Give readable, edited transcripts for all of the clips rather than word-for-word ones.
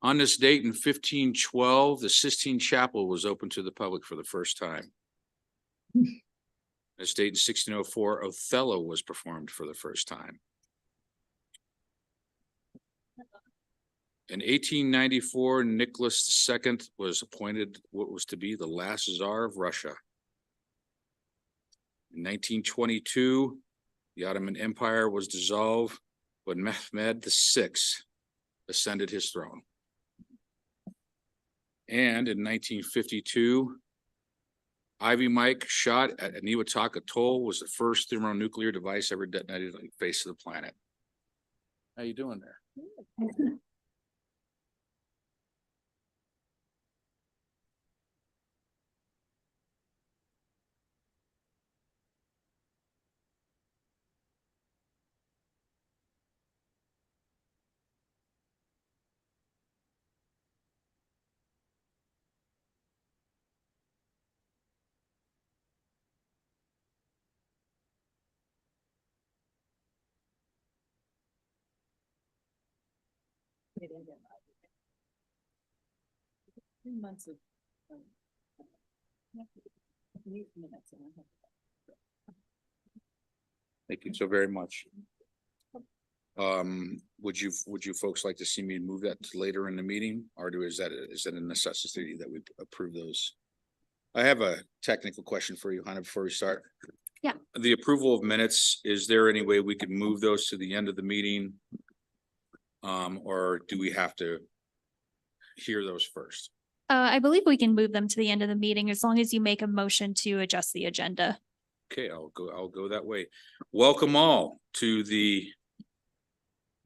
On this date in 1512, the Sistine Chapel was opened to the public for the first time. This date in 1604, Othello was performed for the first time. In 1894, Nicholas II was appointed what was to be the last Tsar of Russia. In 1922, the Ottoman Empire was dissolved when Mehmed VI ascended his throne. And in 1952, Ivy Mike shot at Eniwetok Atoll was the first thermonuclear device ever detonated on the face of the planet. How you doing there? Months of Thank you so very much. Would you folks like to see me move that to later in the meeting, or is that a necessity that we approve those? I have a technical question for you, Hannah, before we start. Yeah. The approval of minutes, is there any way we could move those to the end of the meeting? Or do we have to hear those first? I believe we can move them to the end of the meeting as long as you make a motion to adjust the agenda. Okay, I'll go that way. Welcome all to the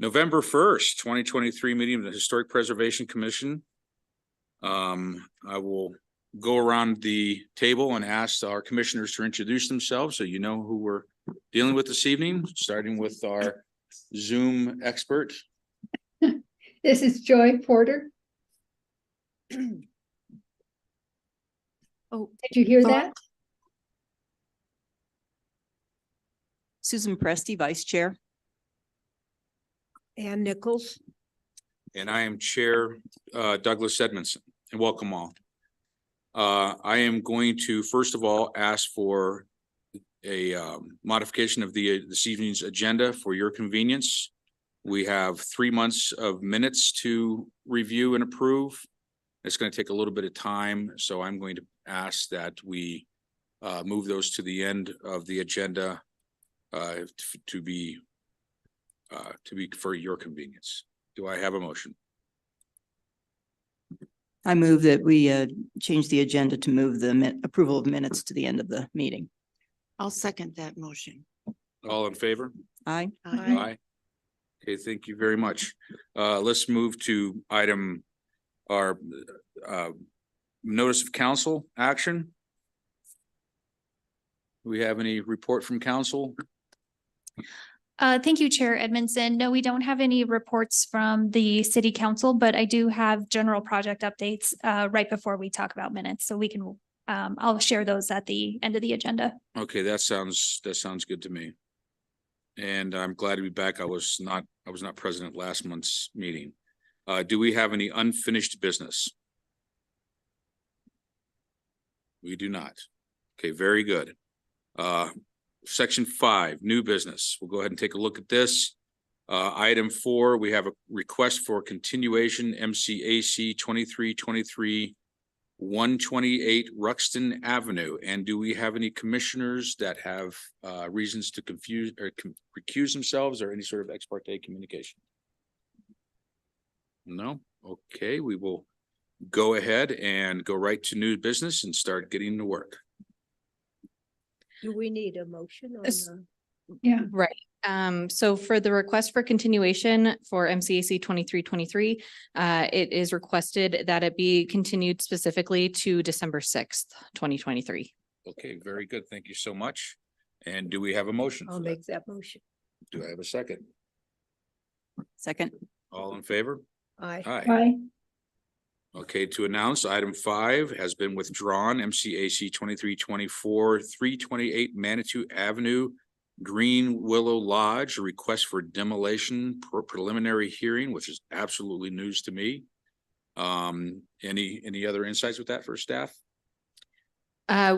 November 1st, 2023 meeting of the Historic Preservation Commission. I will go around the table and ask our commissioners to introduce themselves so you know who we're dealing with this evening, starting with our Zoom expert. This is Joy Porter. Oh, Did you hear that? Susan Presti, Vice Chair. Ann Nichols. And I am Chair Douglas Edmondson, and welcome all. I am going to first of all ask for a modification of this evening's agenda for your convenience. We have 3 months of minutes to review and approve. It's going to take a little bit of time, so I'm going to ask that we move those to the end of the agenda to be for your convenience. Do I have a motion? I move that we change the agenda to move the approval of minutes to the end of the meeting. I'll second that motion. All in favor? Aye. Aye. Okay, thank you very much. Let's move to our notice of council action. Do we have any report from council? Thank you, Chair Edmondson. No, we don't have any reports from the city council, but I do have general project updates right before we talk about minutes. So we can, I'll share those at the end of the agenda. Okay, that sounds good to me. And I'm glad to be back. I was not present at last month's meeting. Do we have any unfinished business? We do not. Okay, very good. Section 5, new business. We'll go ahead and take a look at this. Item 4, we have a request for continuation MCAC 2323 128 Ruxton Avenue. And do we have any commissioners that have reasons to recuse themselves or any sort of ex parte communication? No? Okay, we will go ahead and go right to new business and start getting to work. Do we need a motion on Yes. the? Yeah. Right. So for the request for continuation for MCAC 2323, it is requested that it be continued specifically to December 6th, 2023. Okay, very good. Thank you so much. And do we have a motion? I'll for that? make that motion. Do I have a second? Second. All in favor? Aye. Aye. Okay, to announce, item 5 has been withdrawn. MCAC 2324, 328 Manitou Avenue, Green Willow Lodge, a request for demolition preliminary hearing, which is absolutely news to me. Any other insights with that for staff?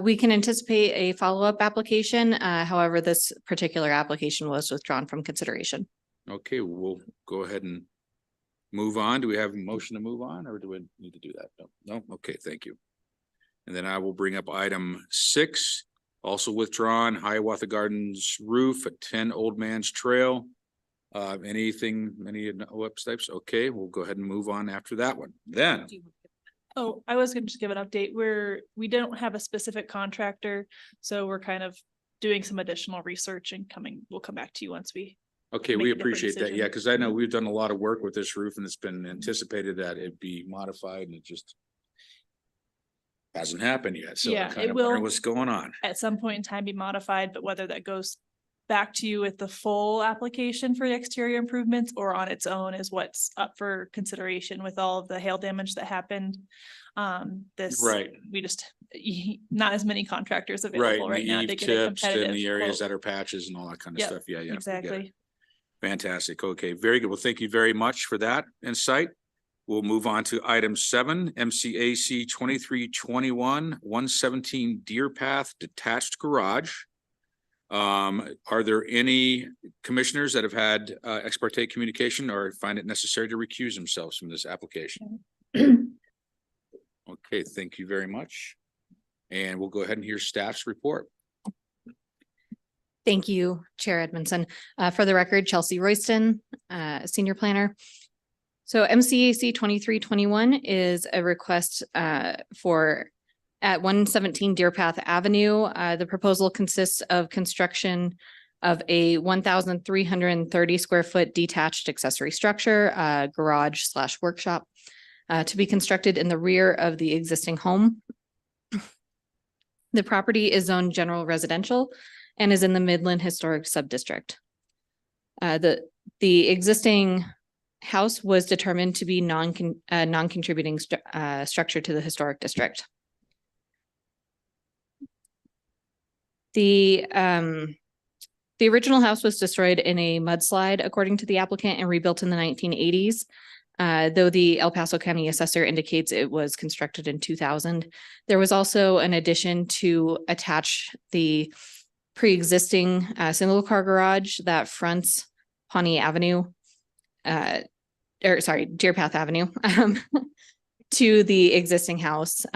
We can anticipate a follow-up application. However, this particular application was withdrawn from consideration. Okay, we'll go ahead and move on. Do we have a motion to move on, or do we need to do that? No, okay, thank you. And then I will bring up item 6, also withdrawn, Hiawatha Gardens roof at 10 Old Man's Trail. Any upsteps? Okay, we'll go ahead and move on after that one. Then, Oh, I was gonna just give an update where we don't have a specific contractor, so we're kind of doing some additional research and we'll come back to you once we. okay, make we a different appreciate that. decision. Yeah, because I know we've done a lot of work with this roof and it's been anticipated that it'd be modified and it just hasn't happened yet. So I Yeah, kind it of wonder will- what's going on. At some point in time be modified, but whether that goes back to you with the full application for the exterior improvements or on its own is what's up for consideration with all of the hail damage that happened. Right. We just, not as many contractors Right, available and right the now to eve get a tips and competitive the areas quote. that are patches and all that kind of Yep, stuff. Yeah, we get it. Exactly. Fantastic. Okay, very good. Well, thank you very much for that insight. We'll move on to item 7, MCAC 2321, 117 Deer Path Detached Garage. Are there any commissioners that have had ex parte communication or find it necessary to recuse themselves from this application? Okay, thank you very much. And we'll go ahead and hear staff's report. Thank you, Chair Edmondson. For the record, Chelsea Royston, Senior Planner. So MCAC 2321 is a request for at 117 Deer Path Avenue. The proposal consists of construction of a 1,330 square foot detached accessory structure, garage / workshop, to be constructed in the rear of the existing home. The property is zoned general residential and is in the Midland Historic Subdistrict. The existing house was determined to be non-contributing structure to the historic district. The original house was destroyed in a mudslide, according to the applicant, and rebuilt in the 1980s. Though the El Paso County Assessor indicates it was constructed in 2000. There was also an addition to attach the pre-existing single car garage that fronts Pawnee Avenue, Deer Path Avenue, to the existing house.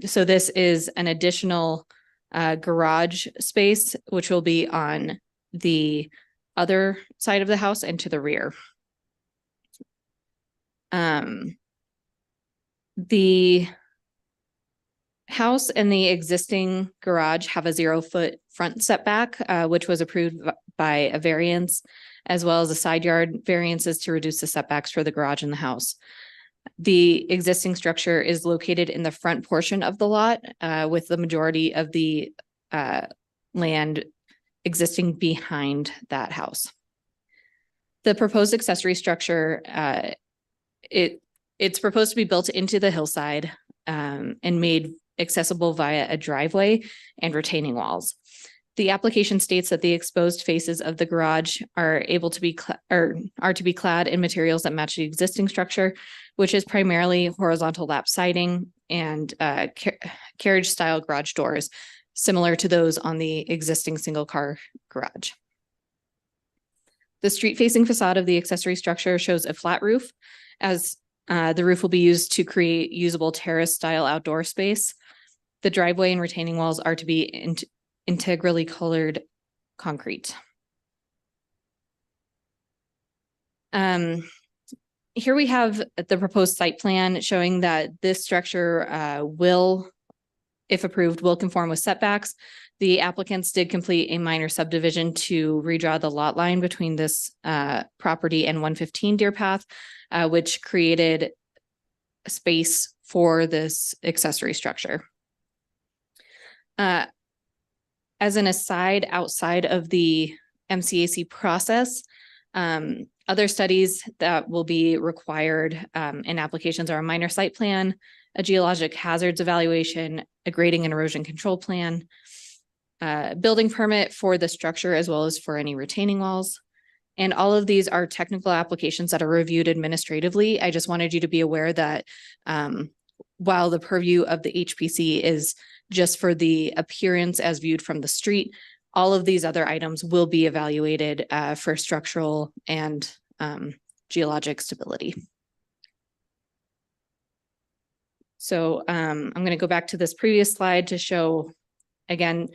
So this is an additional garage space, which will be on the other side of the house and to the rear. The house and the existing garage have a 0-foot front setback, which was approved by a variance, as well as a side yard variances to reduce the setbacks for the garage and the house. The existing structure is located in the front portion of the lot, with the majority of the land existing behind that house. The proposed accessory structure, it's proposed to be built into the hillside and made accessible via a driveway and retaining walls. The application states that the exposed faces of the garage are able to be clad in materials that match the existing structure, which is primarily horizontal lap siding and carriage style garage doors, similar to those on the existing single car garage. The street facing facade of the accessory structure shows a flat roof, as the roof will be used to create usable terrace style outdoor space. The driveway and retaining walls are to be integrally colored concrete. Here we have the proposed site plan showing that this structure will, if approved, will conform with setbacks. The applicants did complete a minor subdivision to redraw the lot line between this property and 115 Deer Path, which created a space for this accessory structure. As an aside, outside of the MCAC process, Other studies that will be required in applications are a minor site plan, a geologic hazards evaluation, a grading and erosion control plan, building permit for the structure as well as for any retaining walls. And all of these are technical applications that are reviewed administratively. I just wanted you to be aware that while the purview of the HPC is just for the appearance as viewed from the street, all of these other items will be evaluated for structural and geologic stability. So I'm going to go back to this previous slide to show, again,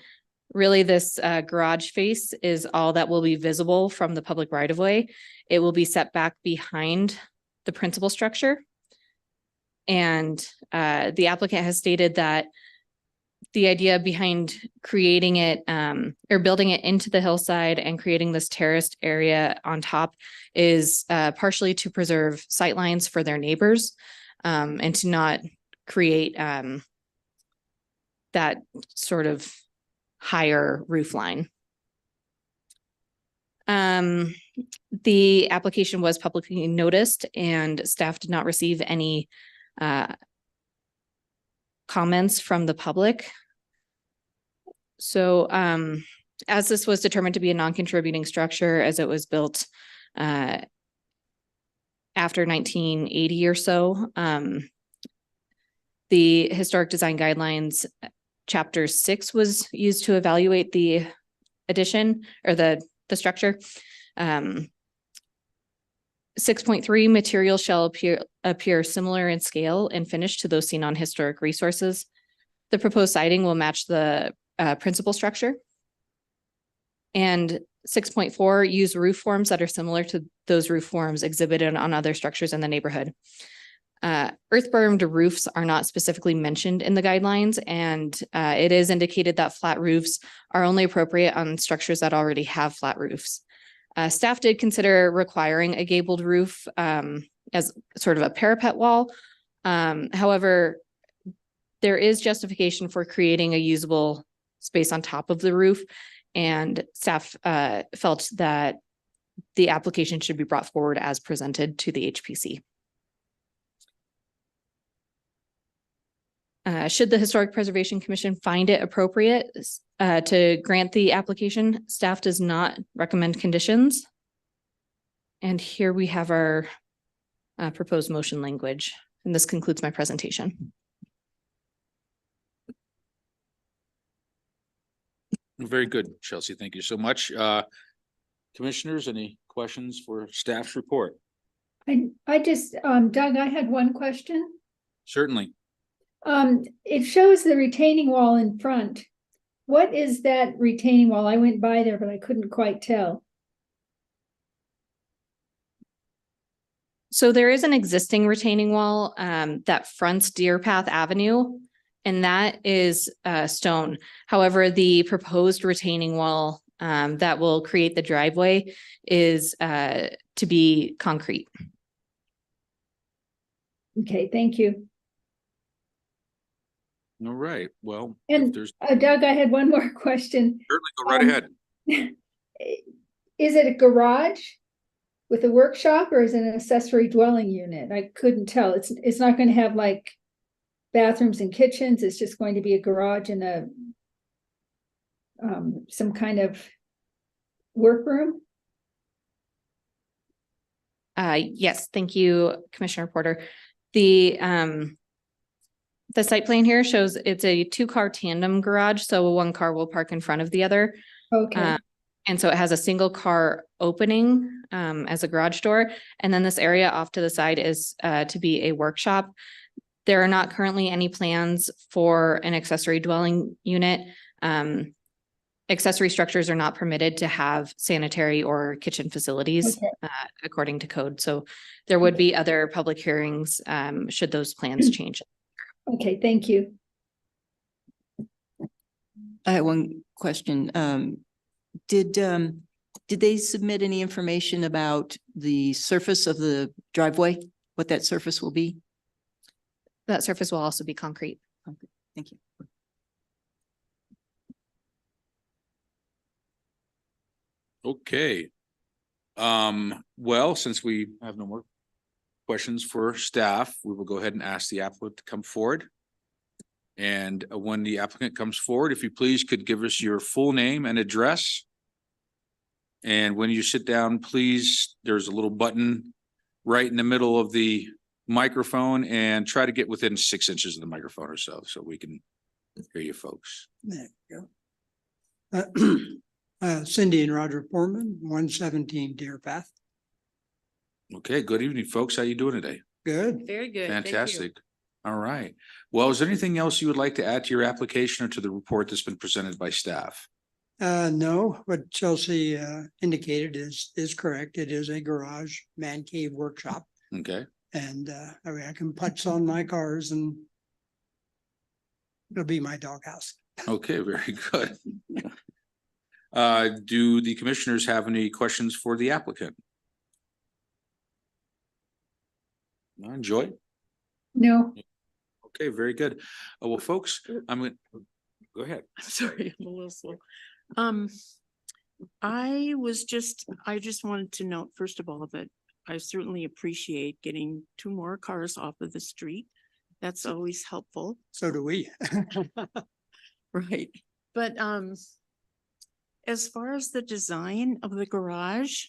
really this garage face is all that will be visible from the public right of way. It will be set back behind the principal structure. And the applicant has stated that the idea behind creating it or building it into the hillside and creating this terraced area on top is partially to preserve sightlines for their neighbors and to not create that sort of higher roof line. The application was publicly noticed and staff did not receive any comments from the public. So as this was determined to be a non-contributing structure, as it was built after 1980 or so, the Historic Design Guidelines Chapter 6 was used to evaluate the addition or the structure. 6.3 material shall appear similar in scale and finish to those seen on historic resources. The proposed siding will match the principal structure. And 6.4, use roof forms that are similar to those roof forms exhibited on other structures in the neighborhood. Earth-bermed roofs are not specifically mentioned in the guidelines, and it is indicated that flat roofs are only appropriate on structures that already have flat roofs. Staff did consider requiring a gabled roof as sort of a parapet wall. However, there is justification for creating a usable space on top of the roof, and staff felt that the application should be brought forward as presented to the HPC. Should the Historic Preservation Commission find it appropriate to grant the application, staff does not recommend conditions. And here we have our proposed motion language, and this concludes my presentation. Very good, Chelsea. Thank you so much. Commissioners, any questions for staff's report? I just, Doug, I had one question. Certainly. It shows the retaining wall in front. What is that retaining wall? I went by there, but I couldn't quite tell. So there is an existing retaining wall that fronts Deer Path Avenue, and that is stone. However, the proposed retaining wall that will create the driveway is to be concrete. Okay, thank you. All right. Well, And if there's Doug, I had one more question. certainly go right ahead. Is it a garage with a workshop, or is it an accessory dwelling unit? I couldn't tell. It's not going to have like bathrooms and kitchens. It's just going to be a garage and a some kind of workroom. Yes, thank you, Commissioner Porter. The site plan here shows it's a 2-car tandem garage, so one car will park in front of the other. Okay. And so it has a single car opening as a garage door. And then this area off to the side is to be a workshop. There are not currently any plans for an accessory dwelling unit. Accessory structures are not permitted to have sanitary or kitchen facilities according to code. So there would be other public hearings should those plans change. Okay, thank you. I have one question. Did they submit any information about the surface of the driveway? What that surface will be? That surface will also be concrete. Okay, thank you. Okay. Well, since we have no more questions for staff, we will go ahead and ask the applicant to come forward. And when the applicant comes forward, if you please could give us your full name and address. And when you sit down, please, there's a little button right in the middle of the microphone, and try to get within 6 inches of the microphone or so we can hear you folks. There you go. Cindy and Roger Foreman, 117 Deer Path. Okay, good evening, folks. How you doing today? Good. Very good. Thank you. Fantastic. All right. Well, is there anything else you would like to add to your application or to the report that's been presented by staff? No, what Chelsea indicated is correct. It is a garage man cave workshop. Okay, And I mean, I can putz on my cars and it'll be my doghouse. okay, very good. Do the commissioners have any questions for the applicant? Enjoy. No, Okay, very good. Well, folks, I'm going, go ahead. I'm sorry, I'm a little slow. I just wanted to note, first of all, that I certainly appreciate getting 2 more cars off of the street. That's always helpful. So do we. Right. But as far as the design of the garage,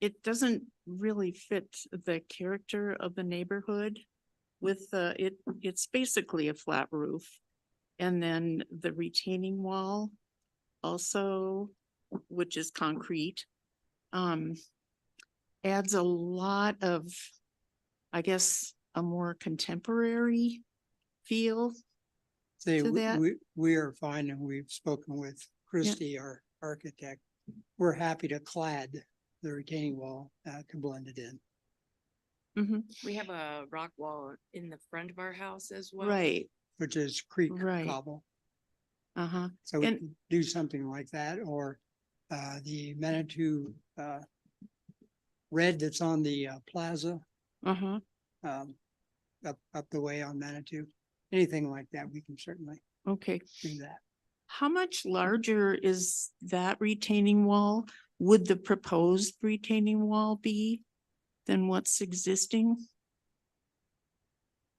it doesn't really fit the character of the neighborhood with it's basically a flat roof. And then the retaining wall also, which is concrete, adds a lot of, I guess, a more contemporary feel. Say, To that? we are fine, and we've spoken with Christie, our architect. We're happy to clad the retaining wall to blend it in. Mhm. We have a rock wall in the front of our house as well. Right, Which is creek Right. cobble. uh-huh, So we And- can do something like that, or the Manitou red that's on the plaza uh-huh. up the way on Manitou. Anything like that, we can certainly Okay. do that. How much larger is that retaining wall? Would the proposed retaining wall be than what's existing?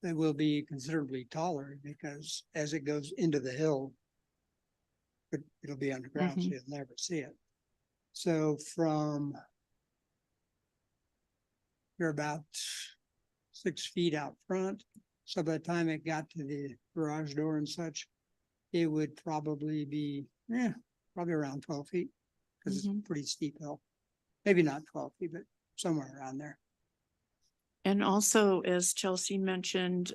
It will be considerably taller because as it goes into the hill, it'll be underground, so Mhm. you'll never see it. So from you're about 6 feet out front. So by the time it got to the garage door and such, it would probably be, probably around 12 feet. Cause it's a Mhm. pretty steep hill. Maybe not 12 feet, but somewhere around there. And also, as Chelsea mentioned,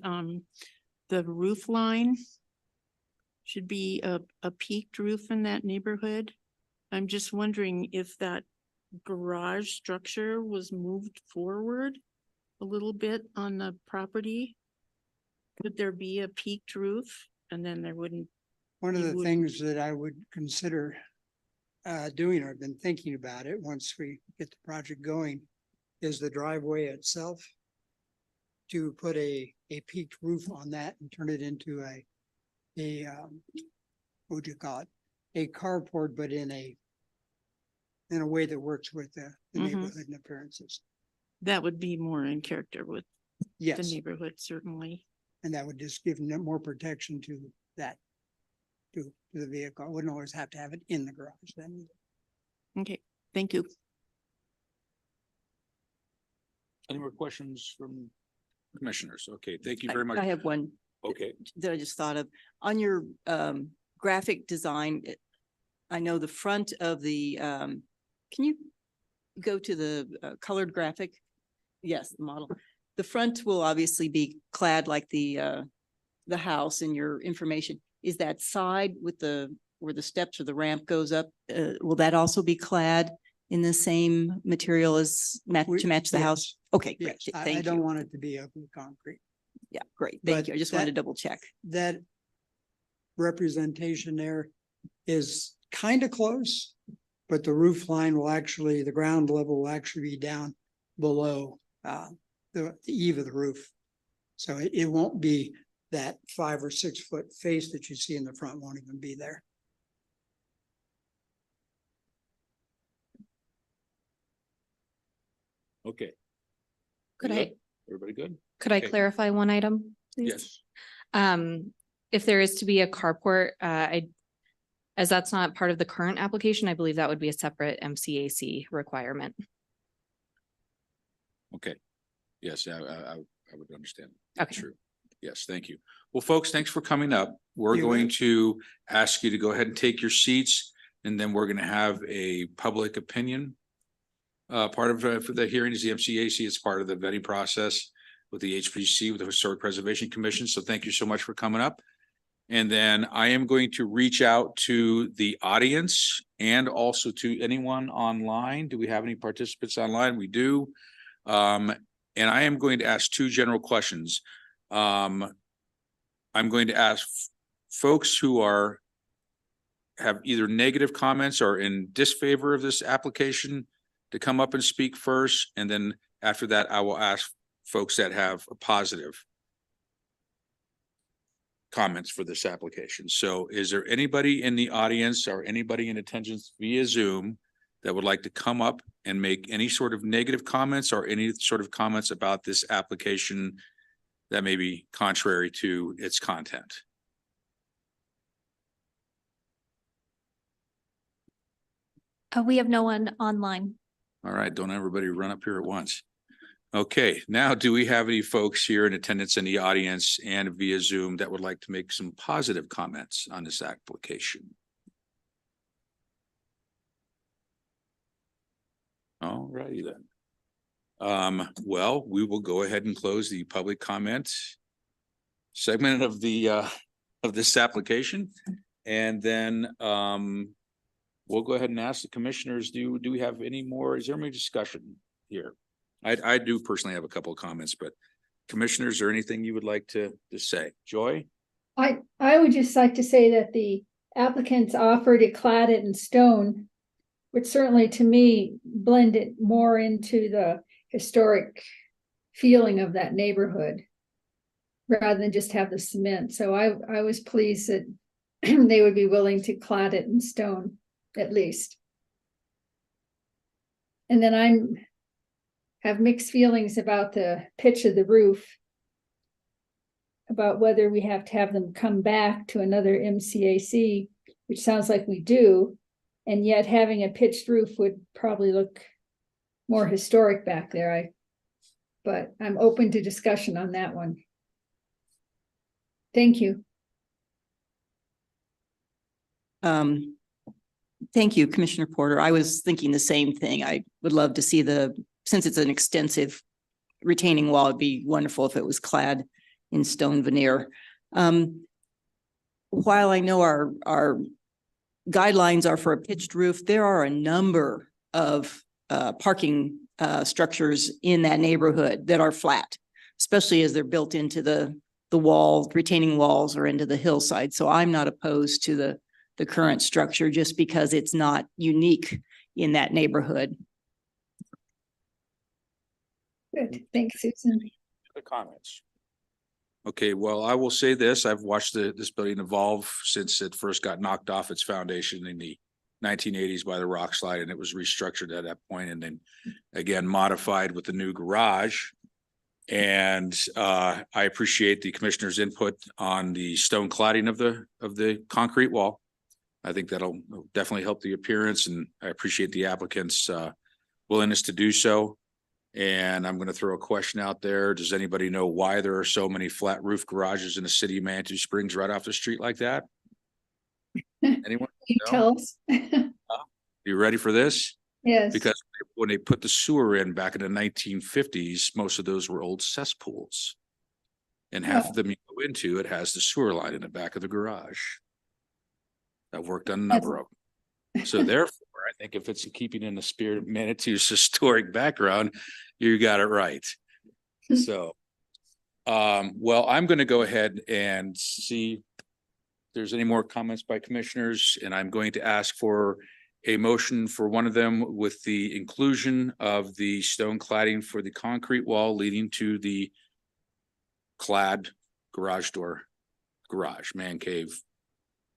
the roof line should be a peaked roof in that neighborhood. I'm just wondering if that garage structure was moved forward a little bit on the property. Could there be a peaked roof and then there wouldn't? One of You the would- things that I would consider doing, or I've been thinking about it once we get the project going, is the driveway itself. To put a peaked roof on that and turn it into a what would you call it? A carport, but in a way that works with the Mhm. neighborhood and appearances. That would be more in character with the Yes, neighborhood, certainly. and that would just give them more protection to that, to the vehicle. I wouldn't always have to have it in the garage then. Okay, thank you. Any more questions from commissioners? Okay, thank you very much. I have one Okay, that I just thought of. On your graphic design, I know the front of the, can you go to the colored graphic? Yes, the model. The front will obviously be clad like the house in your information. Is that side with where the steps or the ramp goes up, will that also be clad in the same material as to match the house? Okay, great. Yes, I Thank don't you. want it to be ugly concrete. Yeah, great. but Thank you. I just wanted to that- double check. That representation there is kind of close, but the roof line will actually, the ground level will actually be down below the eave of the roof. So it won't be that 5 or 6 foot face that you see in the front won't even be there. Okay. Could We I, good? Everybody good? could I Okay. clarify one item? please? Yes. If there is to be a carport, as that's not part of the current application, I believe that would be a separate MCAC requirement. Okay. Yes, I would understand. Okay. True. Yes, thank you. Well, folks, thanks for coming up. We're You going bet. to ask you to go ahead and take your seats, and then we're going to have a public opinion. Part of for the hearing is the MCAC. It's part of the vetting process with the HPC, with the Historic Preservation Commission. So thank you so much for coming up. And then I am going to reach out to the audience and also to anyone online. Do we have any participants online? We do. And I am going to ask two general questions. I'm going to ask folks who have either negative comments or in disfavor of this application to come up and speak first. And then after that, I will ask folks that have a positive comments for this application. So is there anybody in the audience or anybody in attendance via Zoom that would like to come up and make any sort of negative comments or any sort of comments about this application that may be contrary to its content? We have no one online. All right, don't everybody run up here at once. Okay, now do we have any folks here in attendance in the audience and via Zoom that would like to make some positive comments on this application? All righty then. Well, we will go ahead and close the public comment segment of the of this application. And then we'll go ahead and ask the commissioners, do we have any more? Is there any discussion here? I do personally have a couple of comments, but commissioners, is there anything you would like to say? Joy? I would just like to say that the applicants offered to clad it in stone, which certainly to me blend it more into the historic feeling of that neighborhood rather than just have the cement. So I was pleased that they would be willing to clad it in stone at least. And then have mixed feelings about the pitch of the roof, about whether we have to have them come back to another MCAC, which sounds like we do, and yet having a pitched roof would probably look more historic back there. But I'm open to discussion on that one. Thank you. Thank you, Commissioner Porter. I was thinking the same thing. I would love to see since it's an extensive retaining wall, it'd be wonderful if it was clad in stone veneer. While I know our guidelines are for a pitched roof, there are a number of parking structures in that neighborhood that are flat, especially as they're built into the walls, retaining walls, or into the hillside. So I'm not opposed to the current structure just because it's not unique in that neighborhood. Good. Thanks, Susan. Other comments? Okay, well, I will say this. I've watched this building evolve since it first got knocked off its foundation in the 1980s by the rock slide, and it was restructured at that point and then again modified with the new garage. And I appreciate the commissioner's input on the stone cladding of the concrete wall. I think that'll definitely help the appearance, and I appreciate the applicant's willingness to do so. And I'm going to throw a question out there. Does anybody know why there are so many flat roof garages in the city of Manitou Springs right off the street like that? Anyone? You No? tell us. You ready for this? Yes. Because when they put the sewer in back in the 1950s, most of those were old cesspools. And half of them you go into, it has the sewer line in the back of the garage. I've worked on a number of them. So therefore, I think if it's keeping in the spirit of Manitou's historic background, you got it right. So, well, I'm going to go ahead and see if there's any more comments by commissioners, and I'm going to ask for a motion for one of them with the inclusion of the stone cladding for the concrete wall leading to the clad garage door, man cave,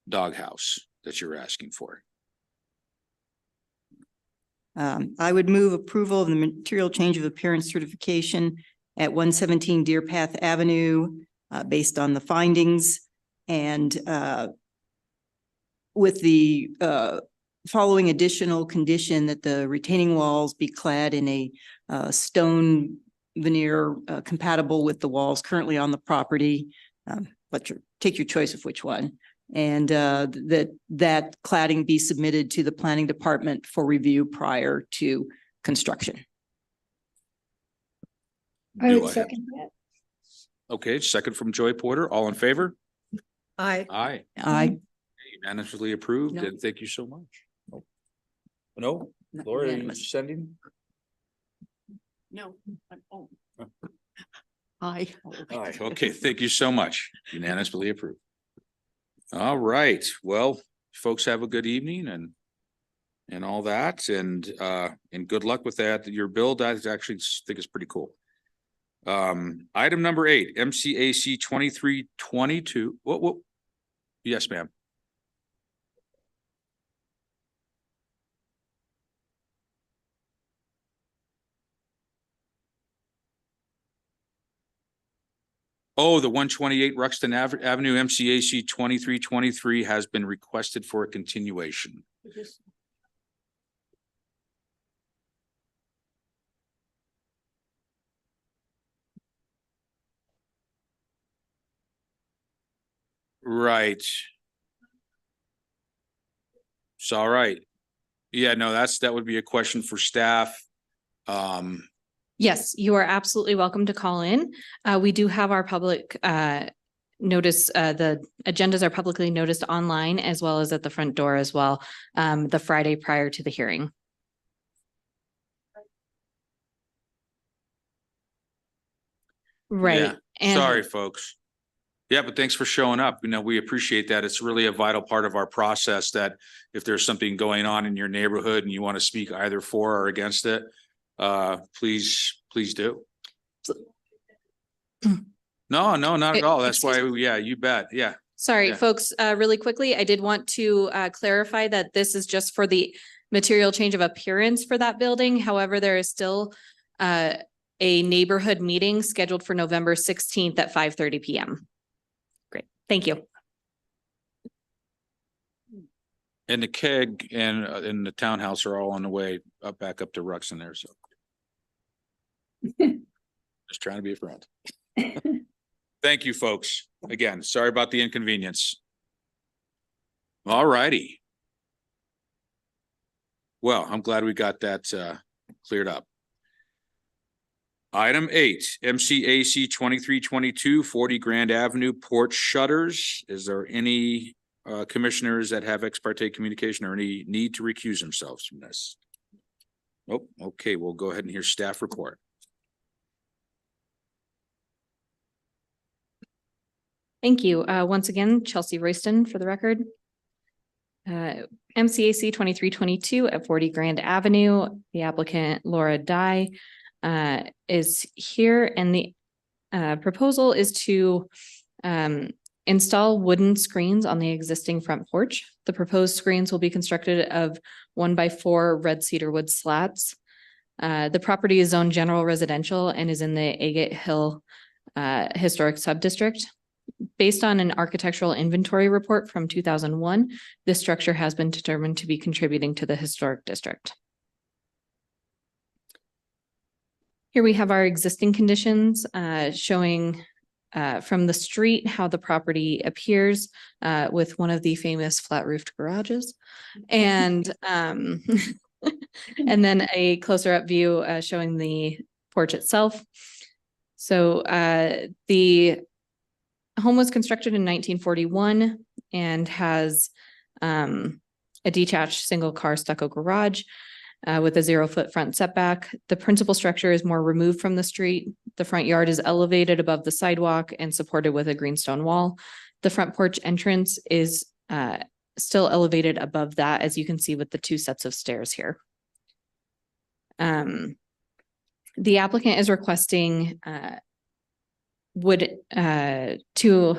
doghouse that you're asking for. I would move approval of the material change of appearance certification at 117 Deer Path Avenue, based on the findings and, with the, following additional condition that the retaining walls be clad in a, stone veneer, compatible with the walls currently on the property. Take your choice of which one. And that cladding be submitted to the planning department for review prior to construction. I Do would have- second that. Okay, second from Joy Porter. All in favor? Aye. Aye. Aye. Unanimously approved, No. and thank you so much. No, Not Laura, are you unanimous. sending? No. Oh. Aye. Aye, okay, thank you so much. Unanimously approved. All right, well, folks have a good evening and all that, and good luck with that. Your build, I actually think is pretty cool. Item number 8, MCAC 2322. What? Yes, ma'am. Oh, the 128 Ruxton Avenue MCAC 2323 has been requested for a continuation. Right. It's all right. Yeah, no, that would be a question for staff. Yes, you are absolutely welcome to call in. We do have our public notice, the agendas are publicly noticed online as well as at the front door as well, the Friday prior to the hearing. Right. Yeah, And sorry, folks. Yeah, but thanks for showing up. You know, we appreciate that. It's really a vital part of our process that if there's something going on in your neighborhood and you want to speak either for or against it, please do. No, not at all. That's why, yeah, you bet. Yeah. Sorry, Yeah. folks, really quickly, I did want to clarify that this is just for the material change of appearance for that building. However, there is still a neighborhood meeting scheduled for November 16th at 5:30 PM. Great, thank you. And the keg and the townhouse are all on the way back up to Ruxton there, so. Just trying to be a friend. Thank you, folks. Again, sorry about the inconvenience. All righty. Well, I'm glad we got that cleared up. Item 8, MCAC 2322 40 Grand Avenue porch shutters. Is there any commissioners that have ex parte communication or any need to recuse themselves from this? Oh, okay, we'll go ahead and hear staff report. Thank you. Once again, Chelsea Royston for the record. MCAC 2322 at 40 Grand Avenue. The applicant Laura Dye is here, and the proposal is to install wooden screens on the existing front porch. The proposed screens will be constructed of 1x4 red cedar wood slats. The property is zoned general residential and is in the Agate Hill Historic Subdistrict. Based on an architectural inventory report from 2001, this structure has been determined to be contributing to the historic district. Here we have our existing conditions showing from the street how the property appears with one of the famous flat roofed garages. And and then a closer up view showing the porch itself. So the home was constructed in 1941 and has a detached single car stucco garage with a 0-foot front setback. The principal structure is more removed from the street. The front yard is elevated above the sidewalk and supported with a greenstone wall. The front porch entrance is still elevated above that, as you can see with the 2 sets of stairs here. The applicant is requesting to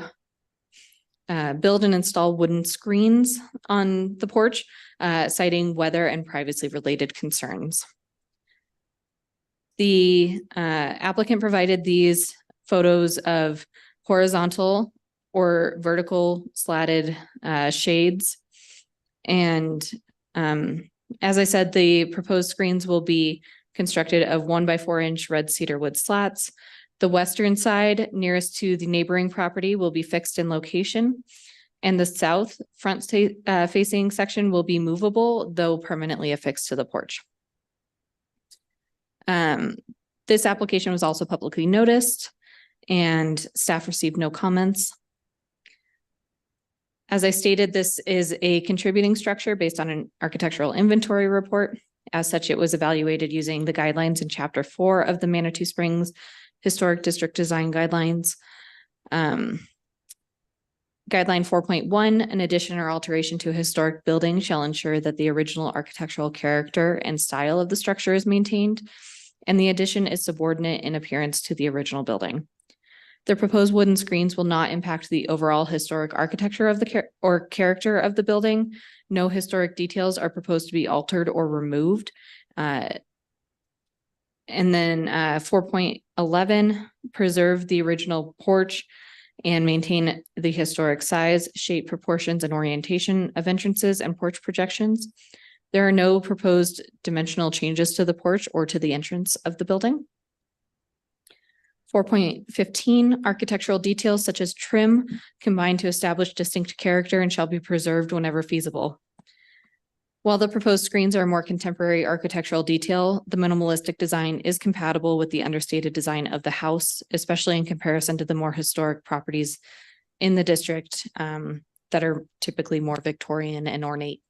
build and install wooden screens on the porch, citing weather and privacy related concerns. The applicant provided these photos of horizontal or vertical slatted shades. And as I said, the proposed screens will be constructed of 1 by 4 inch red cedar wood slats. The western side nearest to the neighboring property will be fixed in location. And the south front facing section will be movable, though permanently affixed to the porch. This application was also publicly noticed and staff received no comments. As I stated, this is a contributing structure based on an architectural inventory report. As such, it was evaluated using the guidelines in Chapter 4 of the Manitou Springs Historic District Design Guidelines. Guideline 4.1, an addition or alteration to a historic building shall ensure that the original architectural character and style of the structure is maintained, and the addition is subordinate in appearance to the original building. The proposed wooden screens will not impact the overall historic architecture of the character of the building. No historic details are proposed to be altered or removed. And then 4.11, preserve the original porch and maintain the historic size, shape, proportions, and orientation of entrances and porch projections. There are no proposed dimensional changes to the porch or to the entrance of the building. 4.15, architectural details such as trim combined to establish distinct character and shall be preserved whenever feasible. While the proposed screens are a more contemporary architectural detail, the minimalistic design is compatible with the understated design of the house, especially in comparison to the more historic properties in the district that are typically more Victorian and ornate.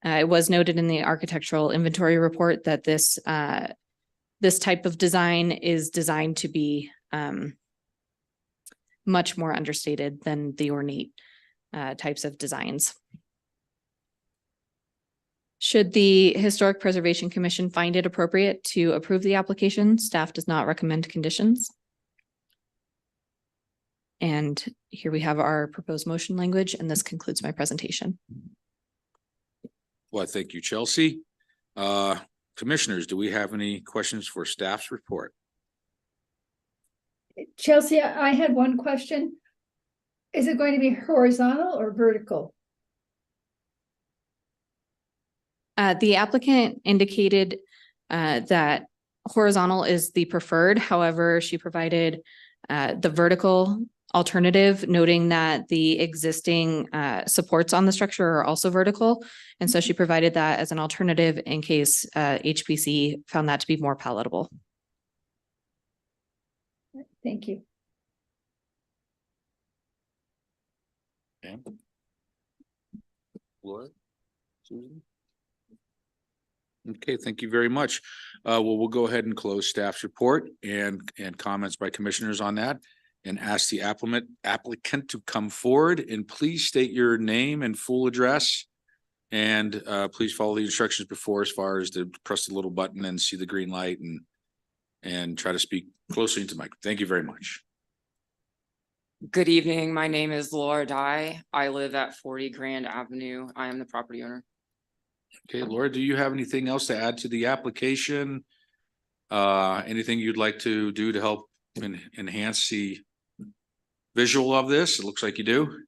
It was noted in the architectural inventory report that this type of design is designed to be much more understated than the ornate types of designs. Should the Historic Preservation Commission find it appropriate to approve the application, staff does not recommend conditions. And here we have our proposed motion language, and this concludes my presentation. Well, thank you, Chelsea. Commissioners, do we have any questions for staff's report? Chelsea, I had one question. Is it going to be horizontal or vertical? The applicant indicated that horizontal is the preferred. However, she provided the vertical alternative, noting that the existing supports on the structure are also vertical. And so she provided that as an alternative in case HPC found that to be more palatable. Thank you. Okay. Laura? Susan? Okay, thank you very much. Well, we'll go ahead and close staff's report and comments by commissioners on that, and ask the applicant to come forward, and please state your name and full address. And please follow the instructions before, as far as to press the little button and see the green light, and try to speak closely into the mic. Thank you very much. Good evening. My name is Laura Dye. I live at 40 Grand Avenue. I am the property owner. Okay, Laura, do you have anything else to add to the application? Anything you'd like to do to help enhance the visual of this? It looks like you do.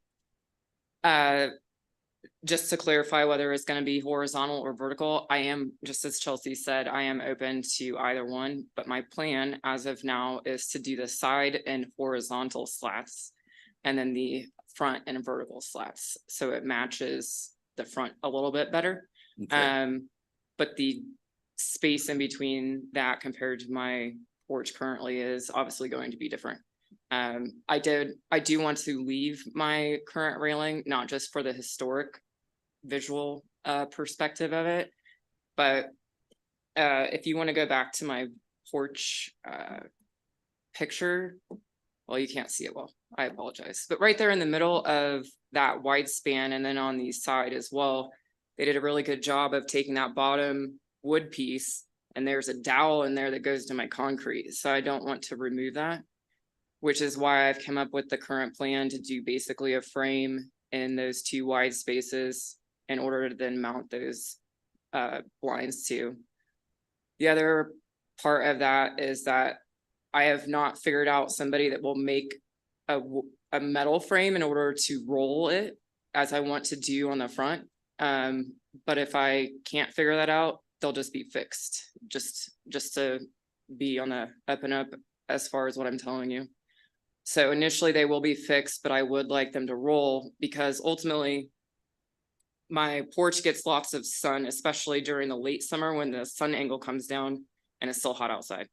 Just to clarify whether it's going to be horizontal or vertical, I am, just as Chelsea said, I am open to either one, but my plan as of now is to do the side and horizontal slats and then the front and vertical slats, so it matches the front a little bit better. Okay. But the space in between that compared to my porch currently is obviously going to be different. I do want to leave my current railing, not just for the historic visual perspective of it, but if you want to go back to my porch picture, well, you can't see it well, I apologize, but right there in the middle of that wide span, and then on the side as well, they did a really good job of taking that bottom wood piece, and there's a dowel in there that goes to my concrete, so I don't want to remove that. which is why I've come up with the current plan to do basically a frame in those two wide spaces in order to then mount those blinds to. The other part of that is that I have not figured out somebody that will make a metal frame in order to roll it as I want to do on the front. But if I can't figure that out, they'll just be fixed, just to be on the up and up as far as what I'm telling you. So initially they will be fixed, but I would like them to roll because ultimately my porch gets lots of sun, especially during the late summer when the sun angle comes down and it's still hot outside.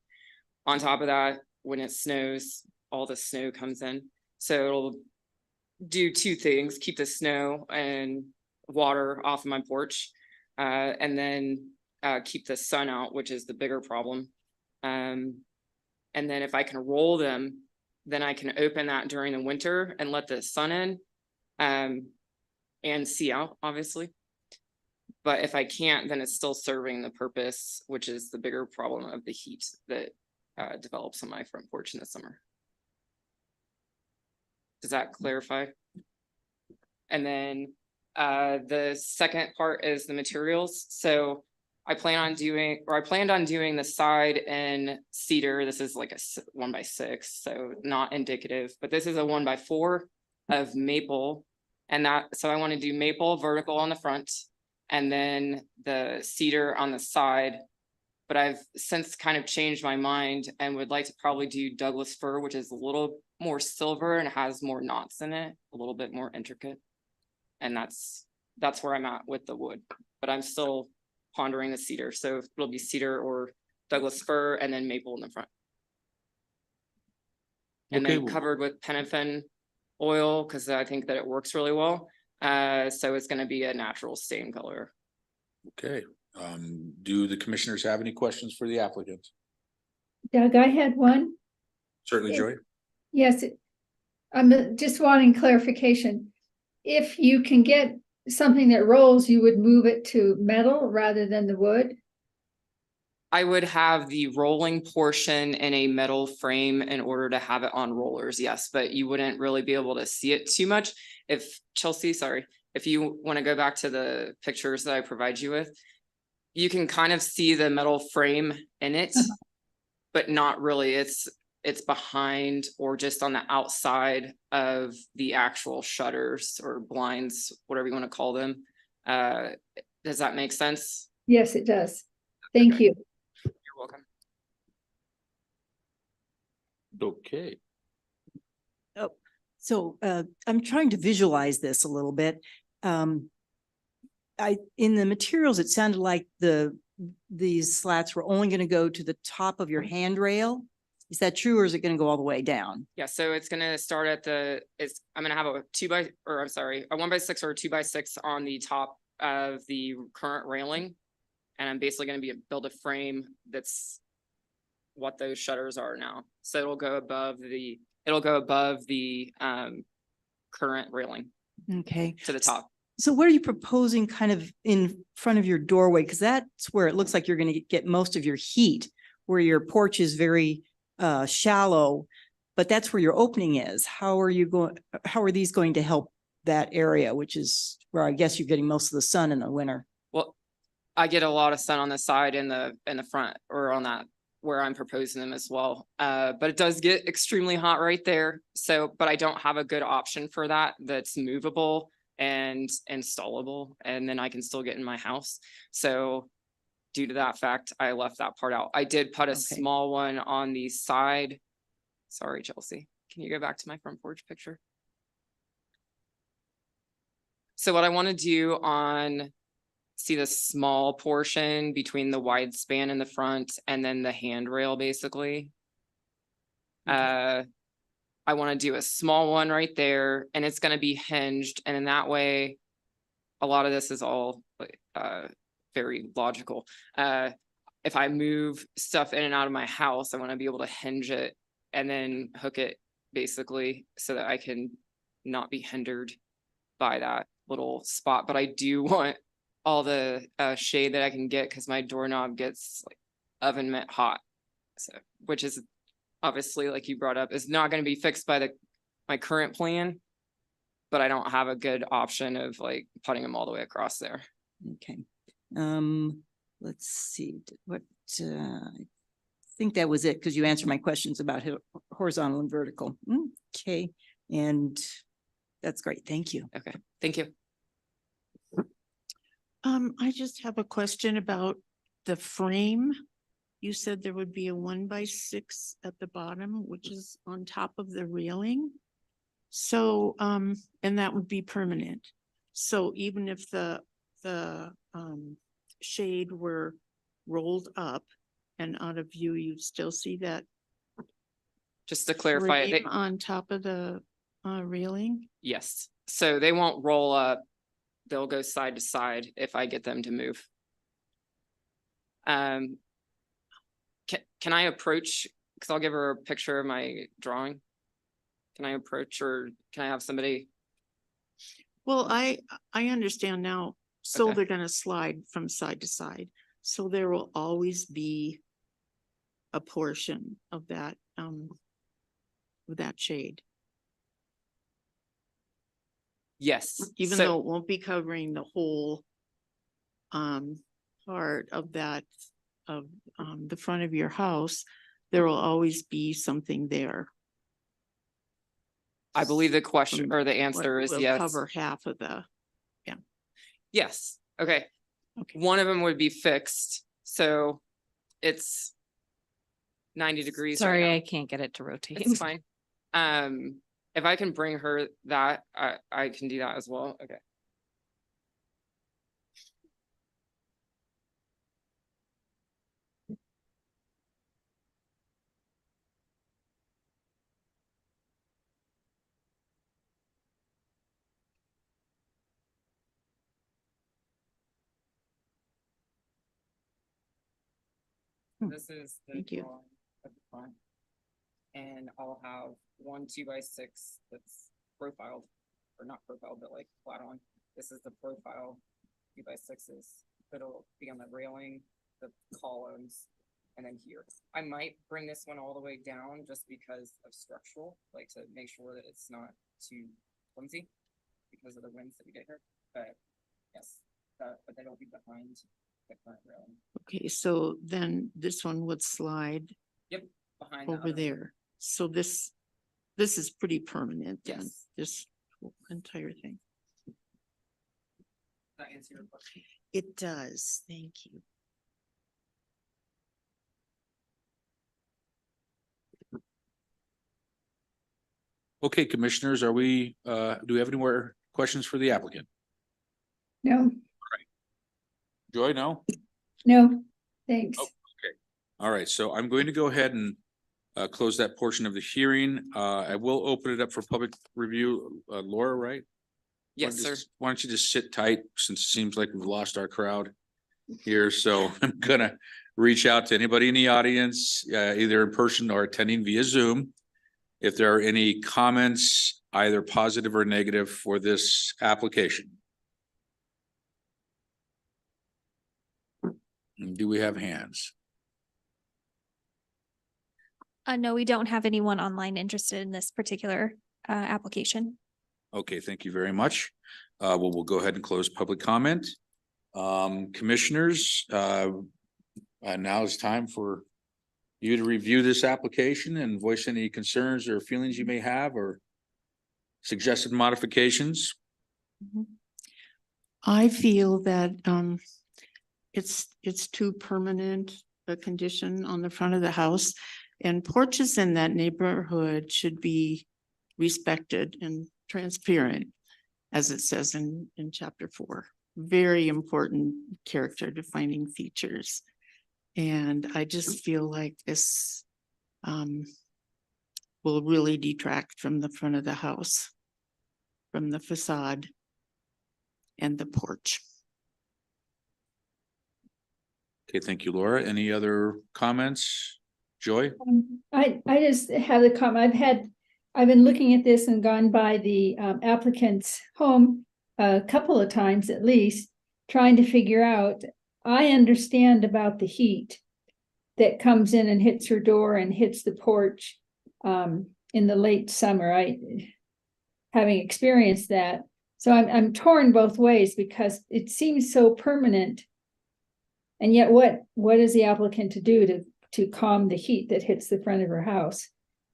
On top of that, when it snows, all the snow comes in. So it'll do two things: keep the snow and water off of my porch, and then keep the sun out, which is the bigger problem. And then if I can roll them, then I can open that during the winter and let the sun in, and see out, obviously. But if I can't, then it's still serving the purpose, which is the bigger problem of the heat that develops on my front porch in the summer. Does that clarify? And then the second part is the materials. So I planned on doing the side in cedar. This is like a 1x6, so not indicative, but this is a 1x4 of maple. And so I want to do maple vertical on the front and then the cedar on the side. But I've since kind of changed my mind and would like to probably do Douglas fir, which is a little more silver and has more knots in it, a little bit more intricate. And that's where I'm at with the wood, but I'm still pondering the cedar. So it'll be cedar or Douglas fir and then maple in the front. And Okay. then covered with paraffin oil because I think that it works really well. So it's going to be a natural stain color. Okay. Do the commissioners have any questions for the applicants? Doug, I had one. Certainly, Joy. Yes, I'm just wanting clarification. If you can get something that rolls, you would move it to metal rather than the wood? I would have the rolling portion in a metal frame in order to have it on rollers, yes, but you wouldn't really be able to see it too much. If Chelsea, sorry, if you want to go back to the pictures that I provide you with, you can kind of see the metal frame in it, but not really. It's behind or just on the outside of the actual shutters or blinds, whatever you want to call them. Does that make sense? Yes, it does. Thank Okay. you. You're welcome. Okay. Oh, so I'm trying to visualize this a little bit. In the materials, it sounded like these slats were only going to go to the top of your handrail. Is that true, or is it going to go all the way down? Yeah, so it's gonna start at I'm gonna have a 1x6 or a 2x6 on the top of the current railing. And I'm basically gonna build a frame that's what those shutters are now. So it'll go above the current railing Okay. to the top. So what are you proposing kind of in front of your doorway? Because that's where it looks like you're going to get most of your heat, where your porch is very shallow, but that's where your opening is. How are these going to help that area, which is where I guess you're getting most of the sun in the winter? Well, I get a lot of sun on the side and the front, or on that where I'm proposing them as well. But it does get extremely hot right there. So, but I don't have a good option for that that's movable and installable, and then I can still get in my house. So due to that fact, I left that part out. I did put a small one on the side. Sorry, Chelsea. Can you go back to my front porch picture? So what I want to do see the small portion between the wide span in the front and then the handrail, basically. I want to do a small one right there, and it's going to be hinged. And in that way, a lot of this is all very logical. If I move stuff in and out of my house, I want to be able to hinge it and then hook it, basically, so that I can not be hindered by that little spot. But I do want all the shade that I can get, because my doorknob gets like oven mitt hot, so which is obviously, like you brought up, is not gonna be fixed by my current plan. But I don't have a good option of like putting them all the way across there. Okay. Let's see, what, I think that was it, because you answered my questions about horizontal and vertical. Okay, and that's great. Thank you. Okay, thank you. I just have a question about the frame. You said there would be a 1x6 at the bottom, which is on top of the railing. So, and that would be permanent. So even if the shade were rolled up and out of view, you'd still see that Just to clarify, frame on top of the railing? yes, so they won't roll up. They'll go side to side if I get them to move. Can I approach, because I'll give her a picture of my drawing. Can I approach, or can I have somebody? Well, I understand now. So Okay. they're gonna slide from side to side. So there will always be a portion of that shade, Yes, even so- though it won't be covering the whole part of that, of the front of your house. There will always be something there. I believe the question Some- or the What answer is will yes. cover half of the, Yes, okay. okay. One of them would be fixed, so it's 90 degrees right Sorry, now. I can't get it to rotate. It's fine. If I can bring her that, I can do that as well. Okay. This is the Thank you. drawing at the front. And I'll have 1 2x6 that's profiled, or not profiled, but like flat on. This is the profile 2x6s. It'll be on the railing, the columns, and then here. I might bring this one all the way down just because of structural, like to make sure that it's not too flimsy because of the winds that we get here. But yes, but they don't be behind the current railing. Okay, so then this one would slide Yep, behind the over other one. there. So this is pretty permanent then, Yes. this whole entire thing. Does that answer your question? It does, thank you. Okay, commissioners, do we have any more questions for the applicant? No, Joy, no? no, thanks. Oh. All right, so I'm going to go ahead and close that portion of the hearing. I will open it up for public review. Laura, right? Yes, sir. Why don't you just sit tight, since it seems like we've lost our crowd here, so I'm gonna reach out to anybody in the audience, either in person or attending via Zoom. If there are any comments, either positive or negative for this application. Do we have hands? No, we don't have anyone online interested in this particular application. Okay, thank you very much. We'll go ahead and close public comment. Commissioners, now is time for you to review this application and voice any concerns or feelings you may have or suggested modifications. I feel that it's too permanent a condition on the front of the house, and porches in that neighborhood should be respected and transparent, as it says in chapter 4. Very important character defining features. And I just feel like this will really detract from the front of the house, from the facade and the porch. Okay, thank you, Laura. Any other comments? Joy? I just have the comment, I've been looking at this and gone by the applicant's home a couple of times at least, trying to figure out, I understand about the heat, that comes in and hits her door and hits the porch in the late summer. Having experienced that. So I'm torn both ways because it seems so permanent. And yet what is the applicant to do to calm the heat that hits the front of her house?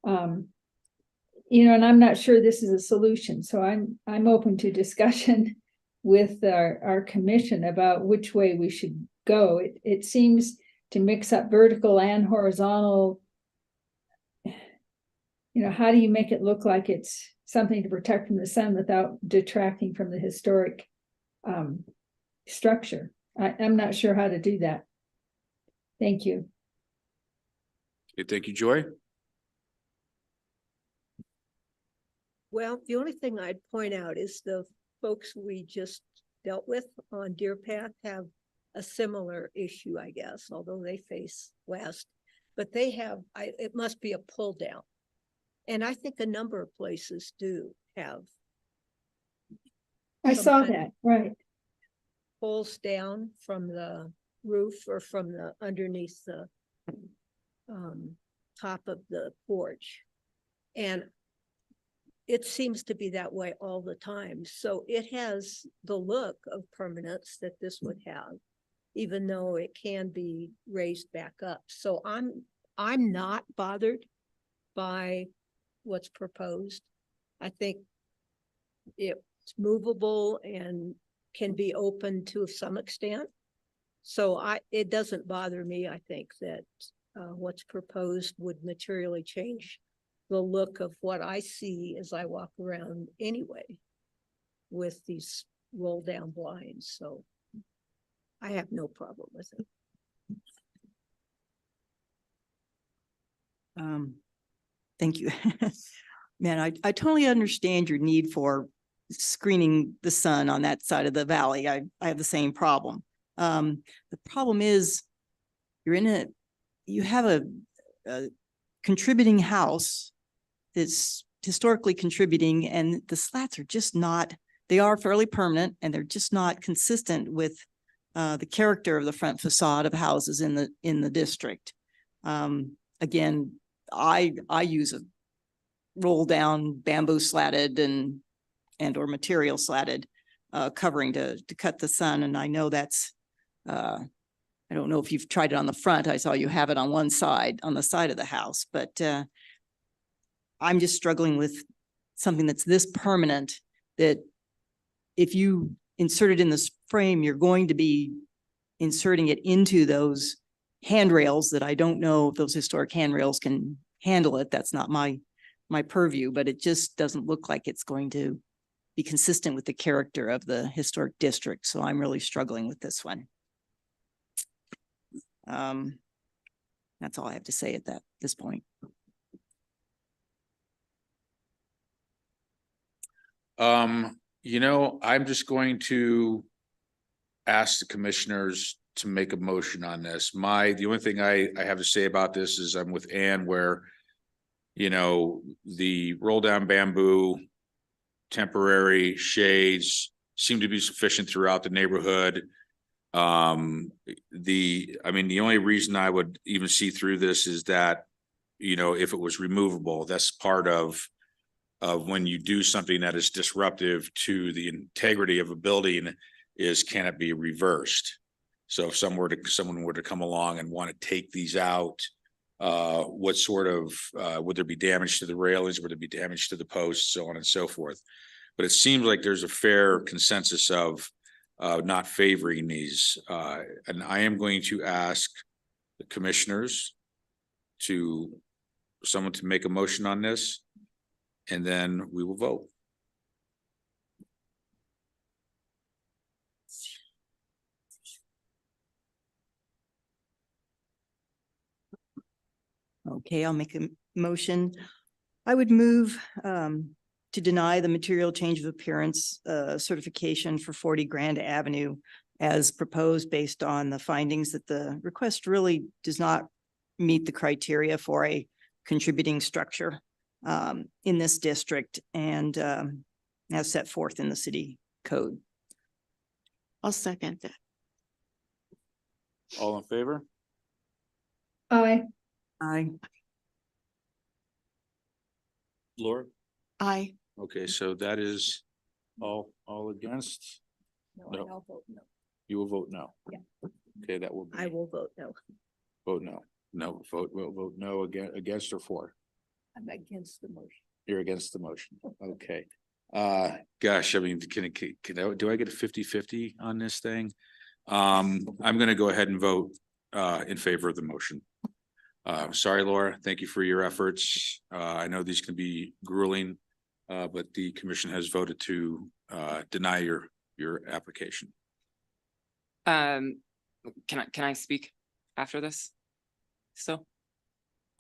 You know, and I'm not sure this is a solution. So I'm open to discussion with our commission about which way we should go. It seems to mix up vertical and horizontal. You know, how do you make it look like it's something to protect from the sun without detracting from the historic structure? I'm not sure how to do that. Thank you. Okay, thank you, Joy. Well, the only thing I'd point out is the folks we just dealt with on Deer Path have a similar issue, I guess, although they face west, but they have, it must be a pull down. And I think a number of places do have. I some saw kind of that, right. Pulls down from the roof or from the underneath the top of the porch. And it seems to be that way all the time. So it has the look of permanence that this would have, even though it can be raised back up. So I'm not bothered by what's proposed. I think it's movable and can be open to some extent. So it doesn't bother me. I think that what's proposed would materially change the look of what I see as I walk around anyway with these roll down blinds. So I have no problem with it. Thank you. Man, I totally understand your need for screening the sun on that side of the valley. I have the same problem. The problem is you have a contributing house that's historically contributing, and the slats are just not, they are fairly permanent and they're just not consistent with the character of the front facade of houses in the district. Again, I use a roll down bamboo slatted and or material slatted covering to cut the sun. And I know that's, I don't know if you've tried it on the front. I saw you have it on one side, on the side of the house, but I'm just struggling with something that's this permanent that if you insert it in this frame, you're going to be inserting it into those handrails that I don't know if those historic handrails can handle it. That's not my purview, but it just doesn't look like it's going to be consistent with the character of the historic district. So I'm really struggling with this one. That's all I have to say at this point. You know, I'm just going to ask the commissioners to make a motion on this. The only thing I have to say about this is I'm with Ann where, you know, the roll down bamboo, temporary shades seem to be sufficient throughout the neighborhood. The only reason I would even see through this is that, you know, if it was removable, that's part of when you do something that is disruptive to the integrity of a building is, can it be reversed? So if someone were to come along and want to take these out, what sort of, would there be damage to the railings? Would there be damage to the posts, so on and so forth? But it seems like there's a fair consensus of not favoring these. And I am going to ask the commissioners someone to make a motion on this, and then we will vote. Okay, I'll make a motion. I would move to deny the material change of appearance certification for 40 Grand Avenue as proposed based on the findings that the request really does not meet the criteria for a contributing structure in this district and as set forth in the city code. I'll second that. All in favor? Aye. Aye. Laura? Aye. Okay, so that is all against? No. I'll vote no. You will vote no? Yeah. Okay, that will be. I will vote no. Vote no. No, we'll vote no against or for? I'm against the motion. You're against the motion. Okay. Gosh, I mean, do I get a 50-50 on this thing? I'm gonna go ahead and vote in favor of the motion. Sorry, Laura, thank you for your efforts. I know these can be grueling, but the commission has voted to deny your application. Can I speak after this? So,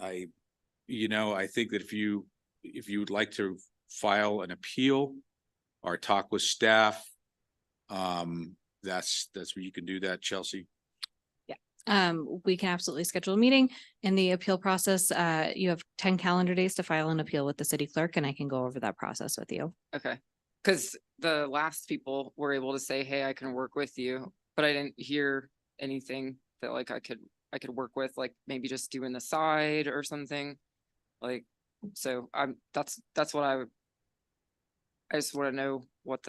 I think that if you would like to file an appeal or talk with staff, that's where you can do that, Chelsea. We can absolutely schedule a meeting. In the appeal process, you have 10 calendar days to file an appeal with the city clerk, and I can go over that process with you. okay. Because the last people were able to say, hey, I can work with you, but I didn't hear anything that like I could work with, like maybe just doing the side or something. Like, so that's what I just want to know what